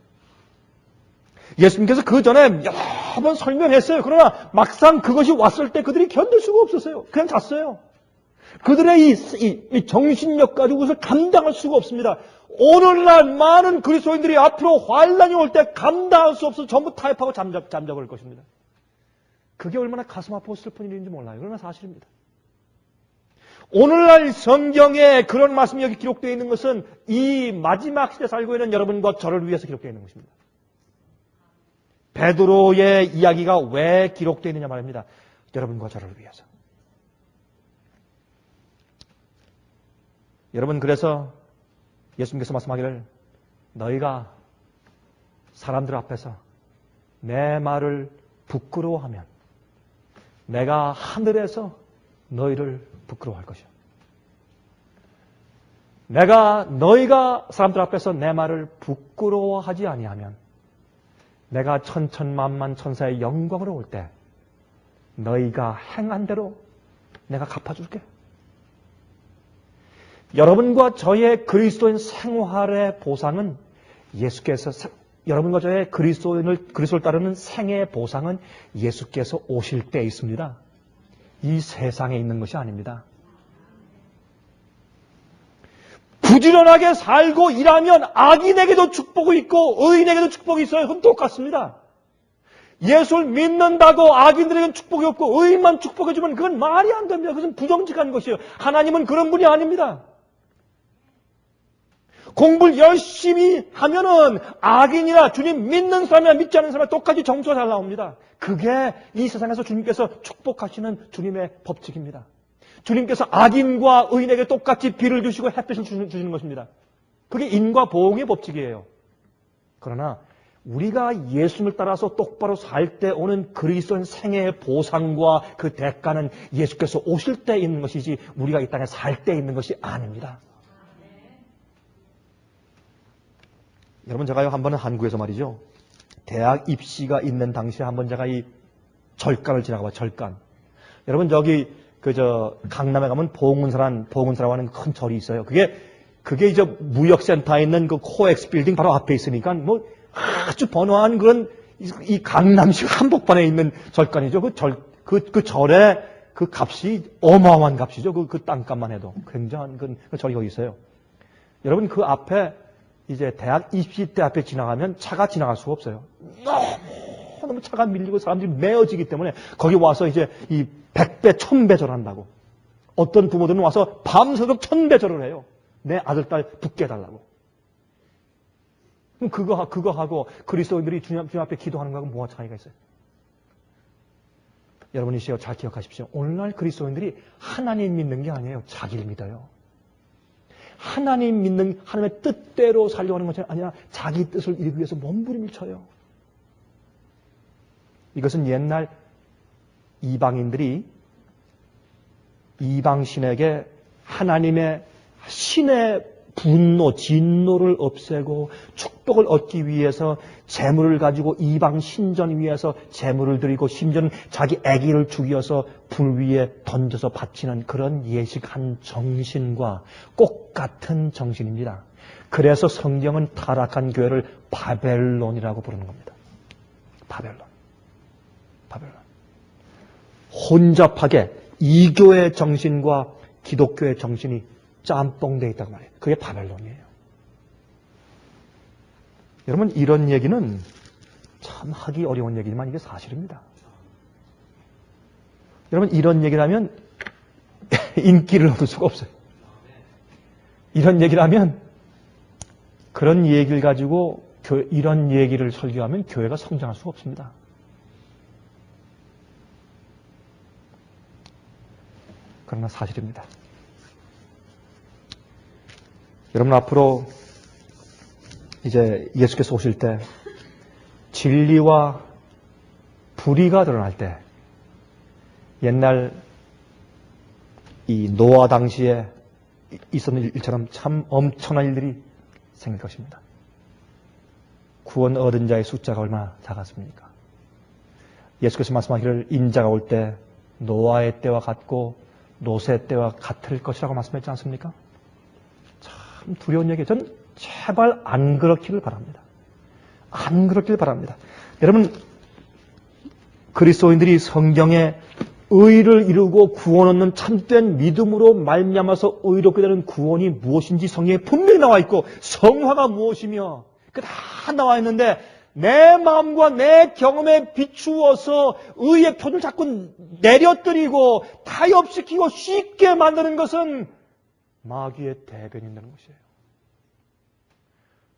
예수님께서 그 전에 여러 번 설명했어요. 그러나 막상 그것이 왔을 때 그들이 견딜 수가 없었어요. 그냥 잤어요. 그들의 이 정신력 가지고 그것을 감당할 수가 없습니다. 오늘날 많은 그리스도인들이 앞으로 환난이 올 때 감당할 수 없어서 전부 타협하고 잠자버릴 것입니다. 그게 얼마나 가슴 아프고 슬픈 일인지 몰라요. 그러나 사실입니다. 오늘날 성경에 그런 말씀이 여기 기록되어 있는 것은 이 마지막 시대에 살고 있는 여러분과 저를 위해서 기록되어 있는 것입니다. 베드로의 이야기가 왜 기록되어 있느냐 말입니다. 여러분과 저를 위해서. 여러분 그래서 예수님께서 말씀하기를 너희가 사람들 앞에서 내 말을 부끄러워하면 내가 하늘에서 너희를 부끄러워할 것이야. 너희가 사람들 앞에서 내 말을 부끄러워하지 아니하면 내가 천천만만 천사의 영광으로 올 때 너희가 행한 대로 내가 갚아줄게. 여러분과 저의 그리스도인 생활의 보상은 예수께서 여러분과 저의 그리스도를 따르는 생애의 보상은 예수께서 오실 때 있습니다. 이 세상에 있는 것이 아닙니다. 부지런하게 살고 일하면 악인에게도 축복이 있고 의인에게도 축복이 있어요. 그건 똑같습니다. 예수를 믿는다고 악인들에게는 축복이 없고 의인만 축복해주면 그건 말이 안 됩니다. 그것은 부정직한 것이에요. 하나님은 그런 분이 아닙니다. 공부를 열심히 하면은 악인이나 주님 믿는 사람이나 믿지 않는 사람이나 똑같이 점수가 잘 나옵니다. 그게 이 세상에서 주님께서 축복하시는 주님의 법칙입니다. 주님께서 악인과 의인에게 똑같이 비를 주시고 햇빛을 주시는 것입니다. 그게 인과 보응의 법칙이에요. 그러나 우리가 예수님을 따라서 똑바로 살 때 오는 그리스도인 생애의 보상과 그 대가는 예수께서 오실 때 있는 것이지 우리가 이 땅에 살 때 있는 것이 아닙니다. 여러분 제가요 한 번은 한국에서 말이죠. 대학 입시가 있는 당시에 한번 제가 이 절간을 지나가봐 절간. 여러분 저기 강남에 가면 봉은사라고 하는 큰 절이 있어요. 그게 이제 무역센터에 있는 그 코엑스 빌딩 바로 앞에 있으니까 뭐 아주 번화한 그런 이 강남시 한복판에 있는 절간이죠. 그 절의 그 값이 어마어마한 값이죠. 그 땅값만 해도 굉장한 그 절이 거기 있어요. 여러분 그 앞에 이제 대학 입시 때 앞에 지나가면 차가 지나갈 수가 없어요. 너무 차가 밀리고 사람들이 메어지기 때문에 거기 와서 이제 이 100배, 1000배 절한다고. 어떤 부모들은 와서 밤새도록 1000배 절을 해요. 내 아들, 딸 붙게 해달라고. 그럼 그거 하고 그리스도인들이 주님 앞에 기도하는 거하고 뭐가 차이가 있어요? 여러분이 잘 기억하십시오. 오늘날 그리스도인들이 하나님 믿는 게 아니에요. 자기를 믿어요. 하나님 믿는 하나님의 뜻대로 살려고 하는 것이 아니라 자기 뜻을 이루기 위해서 몸부림을 쳐요. 이것은 옛날 이방인들이 이방신에게 하나님의 신의 분노, 진노를 없애고 축복을 얻기 위해서 재물을 가지고 이방 신전 위에서 재물을 드리고 심지어는 자기 아기를 죽여서 불 위에 던져서 바치는 그런 예식한 정신과 똑같은 정신입니다. 그래서 성경은 타락한 교회를 바벨론이라고 부르는 겁니다. 바벨론. 혼잡하게 이교의 정신과 기독교의 정신이 짬뽕되어 있단 말이에요. 그게 바벨론이에요. 여러분, 이런 얘기는 참 하기 어려운 얘기지만 이게 사실입니다. 여러분, 이런 얘기를 하면 인기를 얻을 수가 없어요. 이런 얘기를 하면 그런 얘기를 가지고 이런 얘기를 설교하면 교회가 성장할 수가 없습니다. 그러나 사실입니다. 여러분, 앞으로 이제 예수께서 오실 때 진리와 불의가 드러날 때 옛날 이 노아 당시에 있었는 일처럼 참 엄청난 일들이 생길 것입니다. 구원 얻은 자의 숫자가 얼마나 작았습니까? 예수께서 말씀하기를 인자가 올 때 노아의 때와 같고 노새 때와 같을 것이라고 말씀했지 않습니까? 참 두려운 얘기예요. 전 제발 안 그렇기를 바랍니다. 안 그렇기를 바랍니다. 여러분, 그리스도인들이 성경에 의를 이루고 구원 얻는 참된 믿음으로 말미암아서 의롭게 되는 구원이 무엇인지 성경에 분명히 나와 있고 성화가 무엇이며 그 다 나와 있는데 내 마음과 내 경험에 비추어서 의의 표를 자꾸 내려뜨리고 타협시키고 쉽게 만드는 것은 마귀의 대변인다는 것이에요.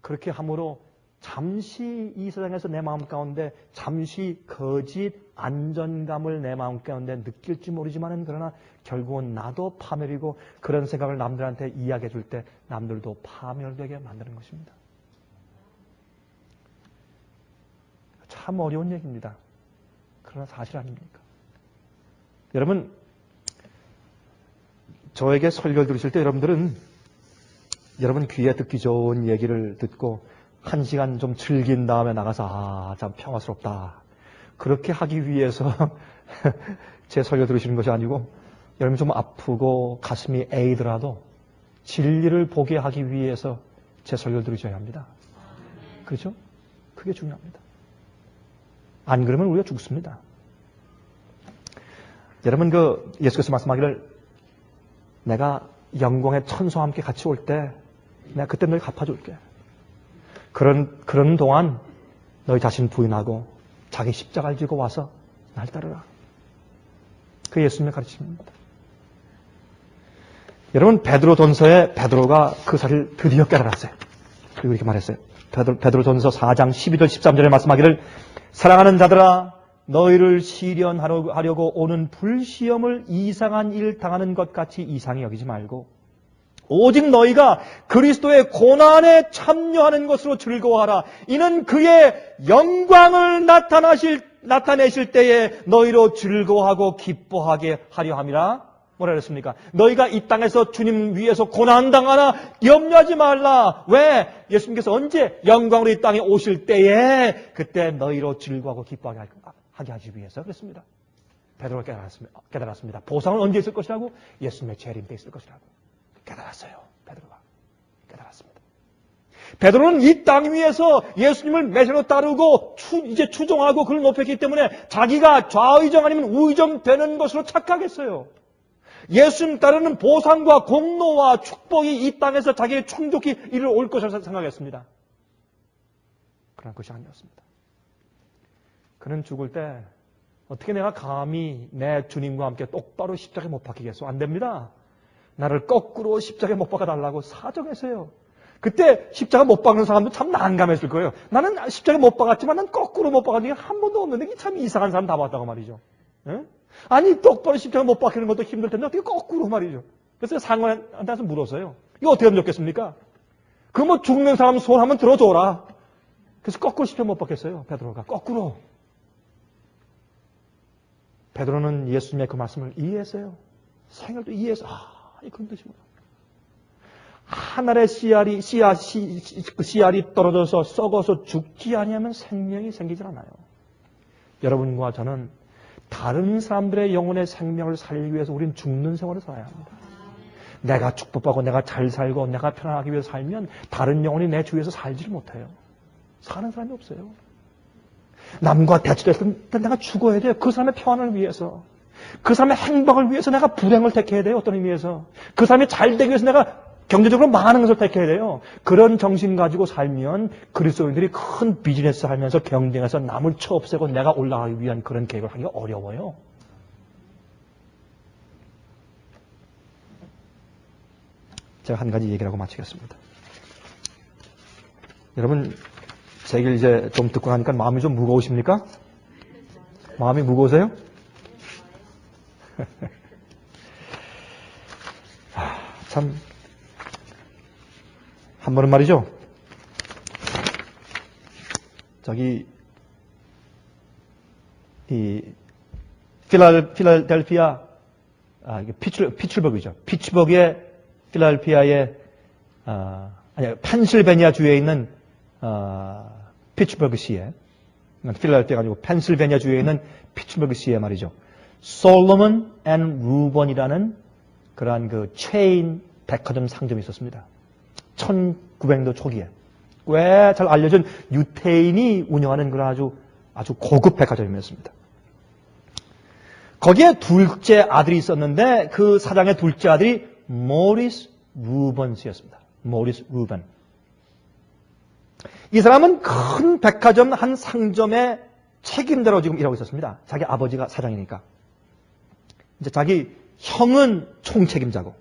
그렇게 함으로 잠시 이 세상에서 내 마음 가운데 잠시 거짓 안전감을 내 마음 가운데 느낄지 모르지만은 그러나 결국은 나도 파멸이고 그런 생각을 남들한테 이야기해 줄 때 남들도 파멸되게 만드는 것입니다. 참 어려운 얘기입니다. 그러나 사실 아닙니까? 여러분, 저에게 설교를 들으실 때 여러분들은 여러분 귀에 듣기 좋은 얘기를 듣고 1시간 좀 즐긴 다음에 나가서 참 평화스럽다. 그렇게 하기 위해서 제 설교 들으시는 것이 아니고 여러분 좀 아프고 가슴이 애이더라도 진리를 보게 하기 위해서 제 설교를 들으셔야 합니다. 그렇죠? 그게 중요합니다. 안 그러면 우리가 죽습니다. 여러분, 예수께서 말씀하기를 내가 영광의 천사와 함께 같이 올 때 내가 그때 너희 갚아줄게. 그런 동안 너희 자신 부인하고 자기 십자가를 지고 와서 날 따르라. 그게 예수님의 가르침입니다. 여러분, 베드로전서에 베드로가 그 사실을 드디어 깨달았어요. 그리고 이렇게 말했어요. 베드로전서 4장 12절 13절에 말씀하기를 사랑하는 자들아 너희를 시련하려고 오는 불시험을 이상한 일 당하는 것 같이 이상히 여기지 말고 오직 너희가 그리스도의 고난에 참여하는 것으로 즐거워하라. 이는 그의 영광을 나타내실 때에 너희로 즐거워하고 기뻐하게 하려 함이라. 뭐라 그랬습니까? 너희가 이 땅에서 주님 위해서 고난당하나 염려하지 말라. 왜? 예수님께서 언제 영광으로 이 땅에 오실 때에 그때 너희로 즐거워하고 기뻐하게 하기 위해서 그랬습니다. 베드로가 깨달았습니다. 보상은 언제 있을 것이라고? 예수님의 재림 때 있을 것이라고. 깨달았어요. 베드로가. 깨달았습니다. 베드로는 이 땅 위에서 예수님을 메시아로 따르고 이제 추종하고 그를 높였기 때문에 자기가 좌의정 아니면 우의정 되는 것으로 착각했어요. 예수님 따르는 보상과 공로와 축복이 이 땅에서 자기의 충족히 이룰 것이라고 생각했습니다. 그런 것이 아니었습니다. 그는 죽을 때 어떻게 내가 감히 내 주님과 함께 똑바로 십자가에 못 박히겠소? 안 됩니다. 나를 거꾸로 십자가에 못 박아달라고 사정했어요. 그때 십자가 못 박는 사람도 참 난감했을 거예요. 나는 십자가에 못 박았지만 난 거꾸로 못 박은 적이 한 번도 없는데 이게 참 이상한 사람 다 봤다고 말이죠. 에? 아니 똑바로 십자가 못 박히는 것도 힘들 텐데 어떻게 거꾸로 말이죠. 그래서 상관한테 가서 물었어요. 이거 어떻게 하면 좋겠습니까? 그 뭐 죽는 사람 손 한번 들어줘라. 그래서 거꾸로 십자가 못 박혔어요. 베드로가 거꾸로. 베드로는 예수님의 그 말씀을 이해했어요. 생각도 이해해서 이건 뜻이구나. 하늘의 씨알이 떨어져서 썩어서 죽지 아니하면 생명이 생기질 않아요. 여러분과 저는 다른 사람들의 영혼의 생명을 살리기 위해서 우리는 죽는 생활을 살아야 합니다. 내가 축복받고 내가 잘 살고 내가 편안하기 위해서 살면 다른 영혼이 내 주위에서 살지를 못해요. 사는 사람이 없어요. 남과 대치됐을 때 내가 죽어야 돼요. 그 사람의 평안을 위해서. 그 사람의 행복을 위해서 내가 불행을 택해야 돼요. 어떤 의미에서. 그 사람이 잘 되기 위해서 내가 경제적으로 많은 것을 택해야 돼요. 그런 정신 가지고 살면 그리스도인들이 큰 비즈니스 하면서 경쟁해서 남을 쳐없애고 내가 올라가기 위한 그런 계획을 하기가 어려워요. 제가 한 가지 얘기를 하고 마치겠습니다. 여러분, 제 얘기를 이제 좀 듣고 나니까 마음이 좀 무거우십니까? 마음이 무거우세요? 참, 한 번은 말이죠. 저기, 이, 필라델피아, 피츠버그죠. 피츠버그의 필라델피아의, 펜실베니아 주에 있는, 피츠버그 시에, 필라델피아가 아니고 펜실베니아 주에 있는 피츠버그 시에 말이죠. 솔로몬 앤 루번이라는 그러한 그 체인 백화점 상점이 있었습니다. 1900년도 초기에. 꽤 잘 알려진 유태인이 운영하는 그런 아주 고급 백화점이었습니다. 거기에 둘째 아들이 있었는데 그 사장의 둘째 아들이 모리스 루번 씨였습니다. 모리스 루번. 이 사람은 큰 백화점 한 상점의 책임자로 지금 일하고 있었습니다. 자기 아버지가 사장이니까. 이제 자기 형은 총책임자고.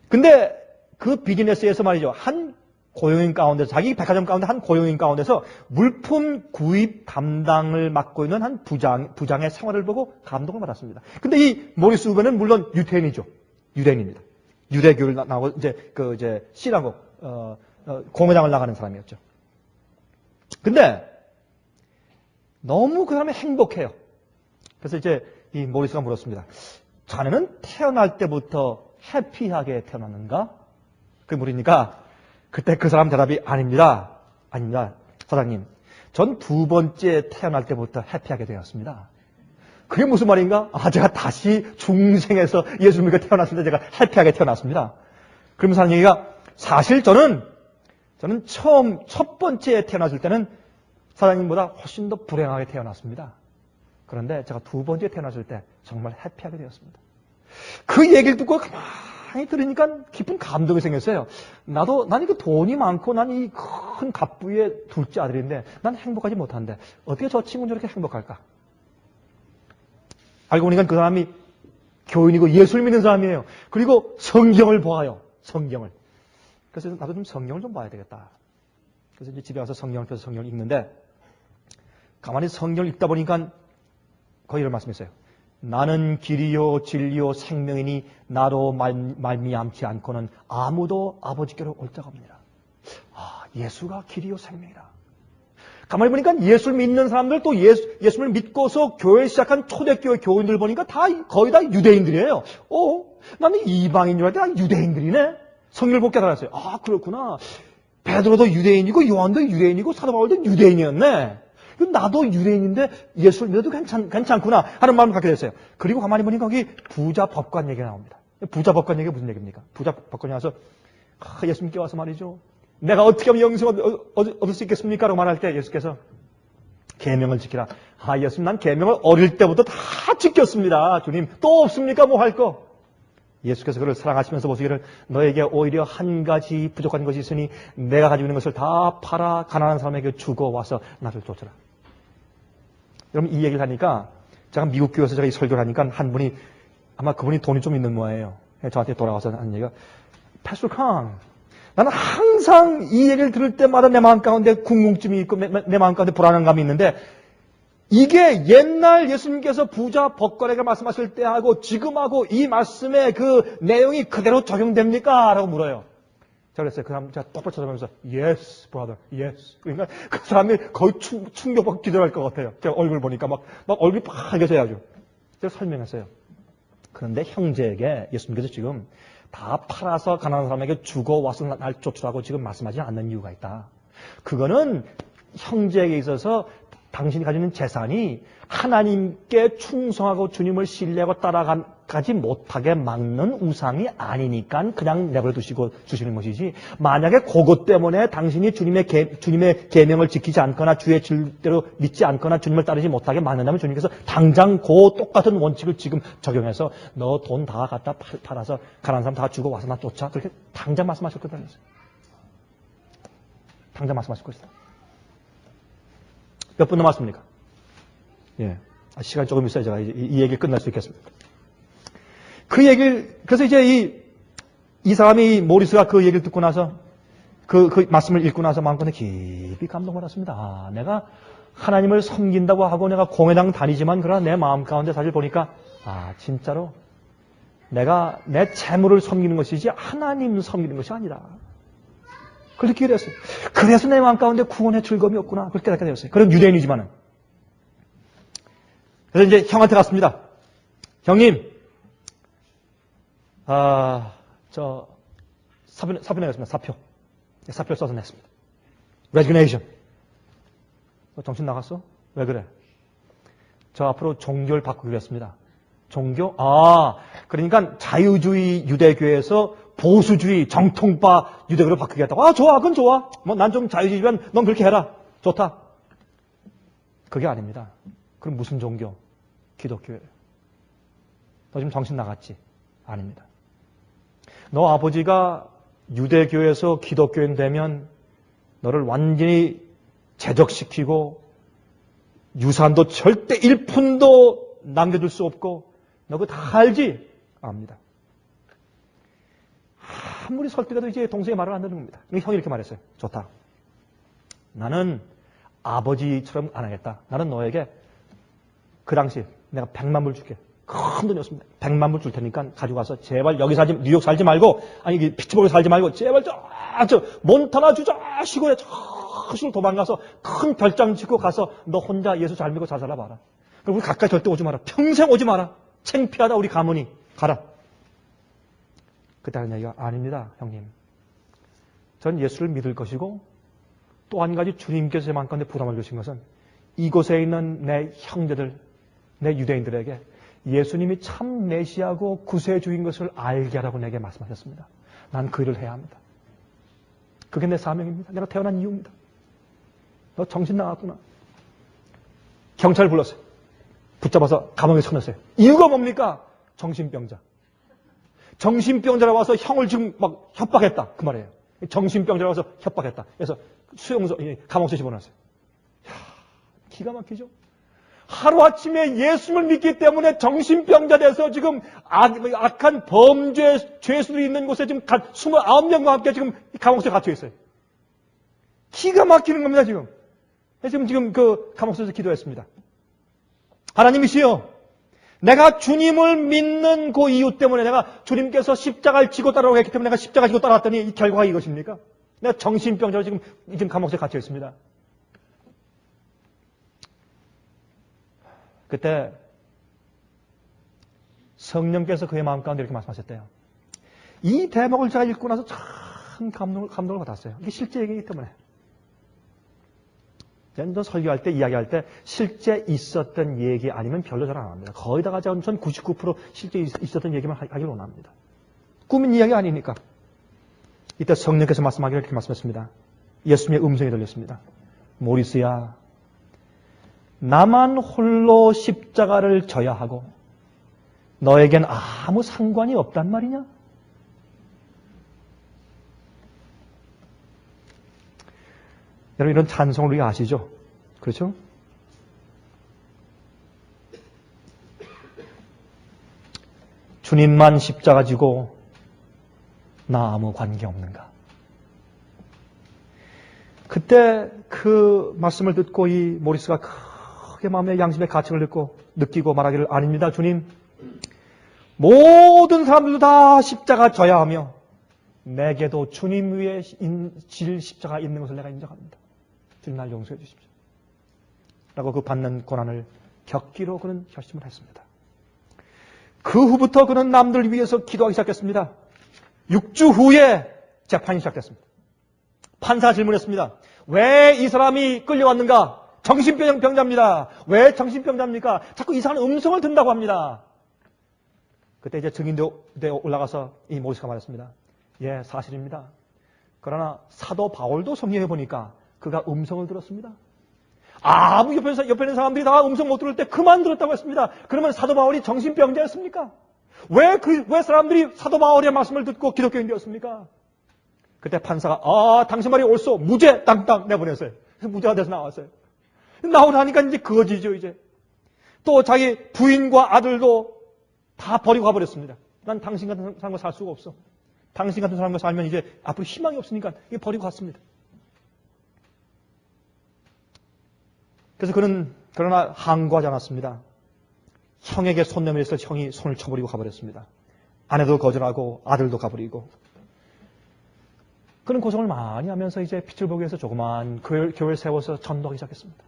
근데 그 비즈니스에서 말이죠. 한 고용인 가운데서, 자기 백화점 가운데 한 고용인 가운데서 물품 구입 담당을 맡고 있는 한 부장의 생활을 보고 감동을 받았습니다. 근데 이 모리스 루번은 물론 유태인이죠. 유대인입니다. 유대교를 나오고 이제 C라고 공회장을 나가는 사람이었죠. 근데 너무 그 사람이 행복해요. 그래서 이제 이 모리스가 물었습니다. 자네는 태어날 때부터 해피하게 태어났는가? 그 물으니까 그때 그 사람 대답이 아닙니다. 아닙니다. 사장님. 전 두 번째 태어날 때부터 해피하게 되었습니다. 그게 무슨 말인가? 제가 다시 중생에서 예수 믿고 태어났을 때 제가 해피하게 태어났습니다. 그러면서 하는 얘기가 사실 저는 처음 첫 번째 태어났을 때는 사장님보다 훨씬 더 불행하게 태어났습니다. 그런데 제가 두 번째 태어났을 때 정말 해피하게 되었습니다. 그 얘기를 듣고 가만히 들으니까 깊은 감동이 생겼어요. 난 이거 돈이 많고 난 이 큰 갑부의 둘째 아들인데 난 행복하지 못한데 어떻게 저 친구는 저렇게 행복할까? 알고 보니까 그 사람이 교인이고 예수를 믿는 사람이에요. 그리고 성경을 보아요. 성경을. 그래서 나도 좀 성경을 좀 봐야 되겠다. 그래서 이제 집에 가서 성경을 펴서 성경을 읽는데 가만히 성경을 읽다 보니까 거의 이런 말씀이었어요. 나는 길이요 진리요 생명이니 나로 말미암지 않고는 아무도 아버지께로 올 자가 없느니라. 예수가 길이요 생명이라. 가만히 보니까 예수를 믿는 사람들 또 예수를 믿고서 교회 시작한 초대교회 교인들 보니까 거의 다 유대인들이에요. 나는 이방인 줄 알았더니 다 유대인들이네. 성경을 못 깨달았어요. 그렇구나. 베드로도 유대인이고 요한도 유대인이고 사도 바울도 유대인이었네. 나도 유대인인데 예수를 믿어도 괜찮구나 하는 마음을 갖게 됐어요. 그리고 가만히 보니까 거기 부자 법관 얘기가 나옵니다. 부자 법관 얘기가 무슨 얘기입니까? 부자 법관이 와서 예수님께 와서 말이죠. 내가 어떻게 하면 영생을 얻을 수 있겠습니까? 라고 말할 때 예수께서 계명을 지키라. 예수님 난 계명을 어릴 때부터 다 지켰습니다. 주님 또 없습니까? 뭐 할 거? 예수께서 그를 사랑하시면서 보시기를 너에게 오히려 한 가지 부족한 것이 있으니 내가 가지고 있는 것을 다 팔아 가난한 사람에게 주고 와서 나를 쫓으라. 여러분 이 얘기를 하니까 제가 미국 교회에서 제가 이 설교를 하니까 한 분이 아마 그분이 돈이 좀 있는 모양이에요. 저한테 돌아와서 하는 얘기가 패스터 康, 나는 항상 이 얘기를 들을 때마다 내 마음 가운데 궁금증이 있고 내 마음 가운데 불안감이 있는데 이게 옛날 예수님께서 부자 법관에게 말씀하실 때하고 지금하고 이 말씀의 그 내용이 그대로 적용됩니까? 라고 물어요. 제가 그랬어요. 그 사람 제가 똑바로 쳐다보면서 Yes, brother, yes. 그러니까 그 사람이 거의 충격받고 기절할 것 같아요. 제가 얼굴 보니까 막 얼굴이 빨개져야죠. 제가 설명했어요. 그런데 형제에게 예수님께서 지금 다 팔아서 가난한 사람에게 주고 와서 날 쫓으라고 지금 말씀하지 않는 이유가 있다. 그거는 형제에게 있어서 당신이 가지는 재산이 하나님께 충성하고 주님을 신뢰하고 따라가지 못하게 막는 우상이 아니니까 그냥 내버려 두시고 주시는 것이지, 만약에 그것 때문에 당신이 주님의 계명을 지키지 않거나 주의 질대로 믿지 않거나 주님을 따르지 못하게 막는다면 주님께서 당장 그 똑같은 원칙을 지금 적용해서 너 돈 다 갖다 팔아서 가난한 사람 다 주고 와서 나 쫓아, 그렇게 당장 말씀하실 거다. 당장 말씀하실 것이다. 몇 분 남았습니까? 예. 시간이 조금 있어야 제가 이 얘기를 끝날 수 있겠습니다. 그 얘기를, 그래서 이제 이 사람이, 모리스가 그 얘기를 듣고 나서, 그 말씀을 읽고 나서 마음껏 깊이 감동받았습니다. 아, 내가 하나님을 섬긴다고 하고 내가 공회당 다니지만, 그러나 내 마음 가운데 사실 보니까, 아, 진짜로 내가 내 재물을 섬기는 것이지 하나님 섬기는 것이 아니다. 그걸 느끼게 되었어요. 그래서 내 마음 가운데 구원의 즐거움이 없구나. 그걸 깨닫게 되었어요. 그런 유대인이지만은. 그래서 이제 형한테 갔습니다. 형님, 사표 내겠습니다. 사표 써서 냈습니다. Resignation. 정신 나갔어? 왜 그래? 저 앞으로 종교를 바꾸기로 했습니다. 종교? 그러니까 자유주의 유대교에서 보수주의 정통파 유대교로 바꾸겠다고. 아, 좋아. 그건 좋아. 뭐 난 좀 자유주의면 넌 그렇게 해라. 좋다. 그게 아닙니다. 그럼 무슨 종교? 기독교예요. 너 지금 정신 나갔지? 아닙니다. 너 아버지가 유대교에서 기독교인 되면 너를 완전히 제적시키고 유산도 절대 1푼도 남겨둘 수 없고 너 그거 다 알지? 압니다. 아무리 설득해도 이제 동생의 말을 안 듣는 겁니다. 형이 이렇게 말했어요. 좋다. 나는 아버지처럼 안 하겠다. 나는 너에게 그 당시 내가 100만 불 줄게. 큰 돈이었습니다. 100만 불 줄 테니까 가지고 가서 제발 여기 뉴욕 살지 말고, 아니 피츠버그 살지 말고 제발 저 몬타나 주저 시골에 저시로 도망가서 큰 별장 짓고 가서 너 혼자 예수 잘 믿고 잘 살아봐라. 그리고 우리 가까이 절대 오지 마라. 평생 오지 마라. 창피하다 우리 가문이. 가라. 그때 하는 얘기가 아닙니다. 형님. 전 예수를 믿을 것이고 또 한 가지 주님께서 제 마음가운데 부담을 주신 것은 이곳에 있는 내 형제들, 내 유대인들에게 예수님이 참 메시아고 구세주인 것을 알게 하라고 내게 말씀하셨습니다. 난 그 일을 해야 합니다. 그게 내 사명입니다. 내가 태어난 이유입니다. 너 정신 나갔구나. 경찰을 불렀어요. 붙잡아서 감옥에 쳐넣었어요. 이유가 뭡니까? 정신병자. 정신병자라 와서 형을 지금 막 협박했다. 그 말이에요. 정신병자라 와서 협박했다. 그래서 감옥에 집어넣었어요. 기가 막히죠? 하루아침에 예수를 믿기 때문에 정신병자 돼서 지금 악한 범죄, 죄수들이 있는 곳에 지금 29명과 함께 지금 감옥에 갇혀 있어요. 기가 막히는 겁니다, 지금. 지금 그 감옥에서 기도했습니다. 하나님이시여, 내가 주님을 믿는 그 이유 때문에 내가 주님께서 십자가를 지고 따라오고 했기 때문에 내가 십자가 지고 따라왔더니 이 결과가 이것입니까? 내가 정신병자로 지금 감옥에 갇혀 있습니다. 그때 성령께서 그의 마음 가운데 이렇게 말씀하셨대요. 이 대목을 제가 읽고 나서 참 감동을 받았어요. 이게 실제 얘기이기 때문에. 저는 설교할 때, 이야기할 때 실제 있었던 얘기 아니면 별로 잘 안 합니다. 거의 다 전 99% 실제 있었던 얘기만 하길 원합니다. 꿈인 이야기 아니니까. 이때 성령께서 말씀하기를 이렇게 말씀했습니다. 예수님의 음성이 들렸습니다. 모리스야, 나만 홀로 십자가를 져야 하고 너에겐 아무 상관이 없단 말이냐? 여러분 이런 찬송을 우리가 아시죠? 그렇죠? 주님만 십자가 지고 나 아무 관계 없는가? 그때 그 말씀을 듣고 이 모리스가 크게 마음의 양심의 가책을 느끼고 말하기를 아닙니다. 주님, 모든 사람들도 다 십자가 져야 하며 내게도 주님 위에 질 십자가 있는 것을 내가 인정합니다. 주님 날 용서해 주십시오. 라고 그 받는 고난을 겪기로 그는 결심을 했습니다. 그 후부터 그는 남들 위해서 기도하기 시작했습니다. 6주 후에 재판이 시작됐습니다. 판사가 질문했습니다. 왜 이 사람이 끌려왔는가? 정신병자입니다. 왜 정신병자입니까? 자꾸 이상한 음성을 듣는다고 합니다. 그때 이제 증인대에 올라가서 이 모세가 말했습니다. 예, 사실입니다. 그러나 사도 바울도 성경에 보니까 그가 음성을 들었습니다. 아무 옆에 있는 사람들이 다 음성 못 들을 때 그만 들었다고 했습니다. 그러면 사도 바울이 정신병자였습니까? 왜 사람들이 사도 바울의 말씀을 듣고 기독교인 되었습니까? 그때 판사가 당신 말이 옳소. 무죄 땅땅 내보냈어요. 그래서 무죄가 돼서 나왔어요. 나오라니까 이제 거지죠 이제. 또 자기 부인과 아들도 다 버리고 가버렸습니다. 난 당신 같은 사람과 살 수가 없어. 당신 같은 사람과 살면 이제 앞으로 희망이 없으니까 이게 버리고 갔습니다. 그래서 그는 그러나 항거하지 않았습니다. 형에게 손 내밀어서 형이 손을 쳐버리고 가버렸습니다. 아내도 거절하고 아들도 가버리고. 그는 고생을 많이 하면서 이제 빛을 보기 위해서 조그만 교회를 세워서 전도하기 시작했습니다.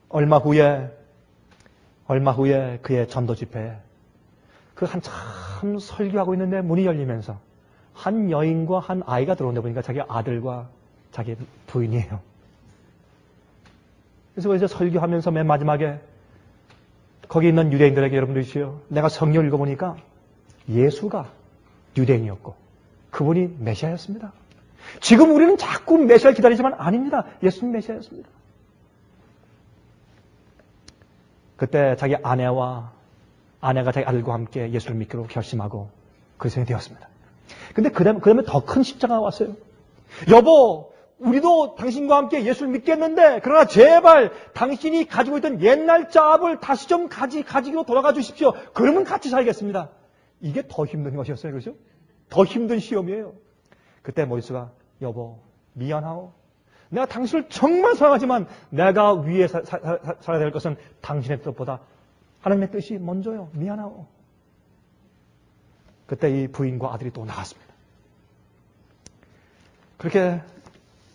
얼마 후에 그의 전도 집회에 그 한참 설교하고 있는데 문이 열리면서 한 여인과 한 아이가 들어오는데 보니까 자기 아들과 자기 부인이에요. 그래서 이제 설교하면서 맨 마지막에 거기 있는 유대인들에게 여러분들이시여, 내가 성경을 읽어보니까 예수가 유대인이었고 그분이 메시아였습니다. 지금 우리는 자꾸 메시아를 기다리지만 아닙니다. 예수님 메시아였습니다. 그때 자기 아내가 자기 아들과 함께 예수를 믿기로 결심하고 그리스도인이 되었습니다. 근데 그 다음에 더 큰 십자가가 왔어요. 여보, 우리도 당신과 함께 예수를 믿겠는데 그러나 제발 당신이 가지고 있던 옛날 잡을 다시 좀 가지기로 돌아가 주십시오. 그러면 같이 살겠습니다. 이게 더 힘든 것이었어요. 그렇죠? 더 힘든 시험이에요. 그때 모세가 여보 미안하오. 내가 당신을 정말 사랑하지만 내가 위에 살아야 될 것은 당신의 뜻보다 하나님의 뜻이 먼저요. 미안하오. 그때 이 부인과 아들이 또 나왔습니다. 그렇게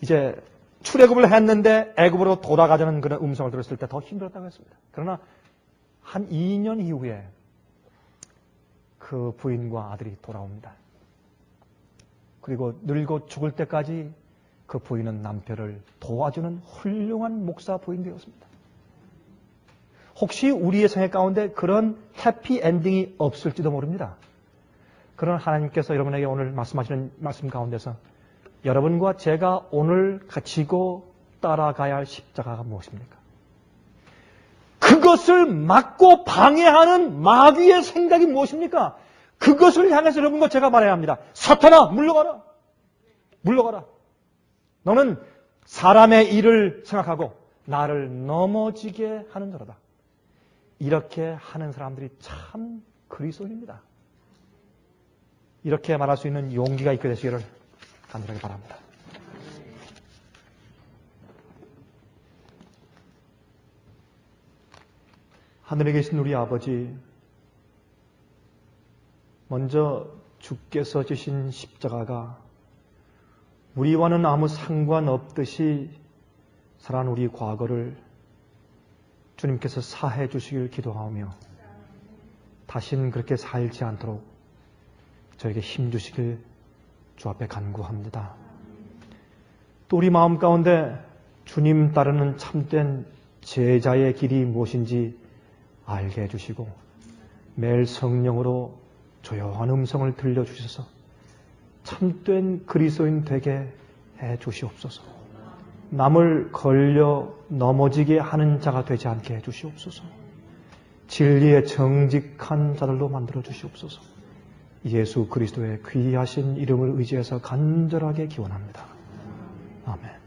이제 출애굽을 했는데 애굽으로 돌아가자는 그런 음성을 들었을 때 더 힘들었다고 했습니다. 그러나 한 2년 이후에 그 부인과 아들이 돌아옵니다. 그리고 늙고 죽을 때까지 그 부인은 남편을 도와주는 훌륭한 목사 부인 되었습니다. 혹시 우리의 생애 가운데 그런 해피 엔딩이 없을지도 모릅니다. 그런 하나님께서 여러분에게 오늘 말씀하시는 말씀 가운데서 여러분과 제가 오늘 지고 따라가야 할 십자가가 무엇입니까? 그것을 막고 방해하는 마귀의 생각이 무엇입니까? 그것을 향해서 여러분과 제가 말해야 합니다. 사탄아, 물러가라. 물러가라. 너는 사람의 일을 생각하고 나를 넘어지게 하는 자로다. 이렇게 하는 사람들이 참 그리스도인입니다. 이렇게 말할 수 있는 용기가 있게 되시기를 간절하게 바랍니다. 하늘에 계신 우리 아버지, 먼저 주께서 지신 십자가가 우리와는 아무 상관없듯이 살아난 우리 과거를 주님께서 사해 주시길 기도하며 다시는 그렇게 살지 않도록 저에게 힘 주시길 주 앞에 간구합니다. 또 우리 마음 가운데 주님 따르는 참된 제자의 길이 무엇인지 알게 해주시고 매일 성령으로 조용한 음성을 들려주셔서 참된 그리스도인 되게 해주시옵소서. 남을 걸려 넘어지게 하는 자가 되지 않게 해주시옵소서. 진리의 정직한 자들로 만들어 주시옵소서. 예수 그리스도의 귀하신 이름을 의지해서 간절하게 기원합니다. 아멘.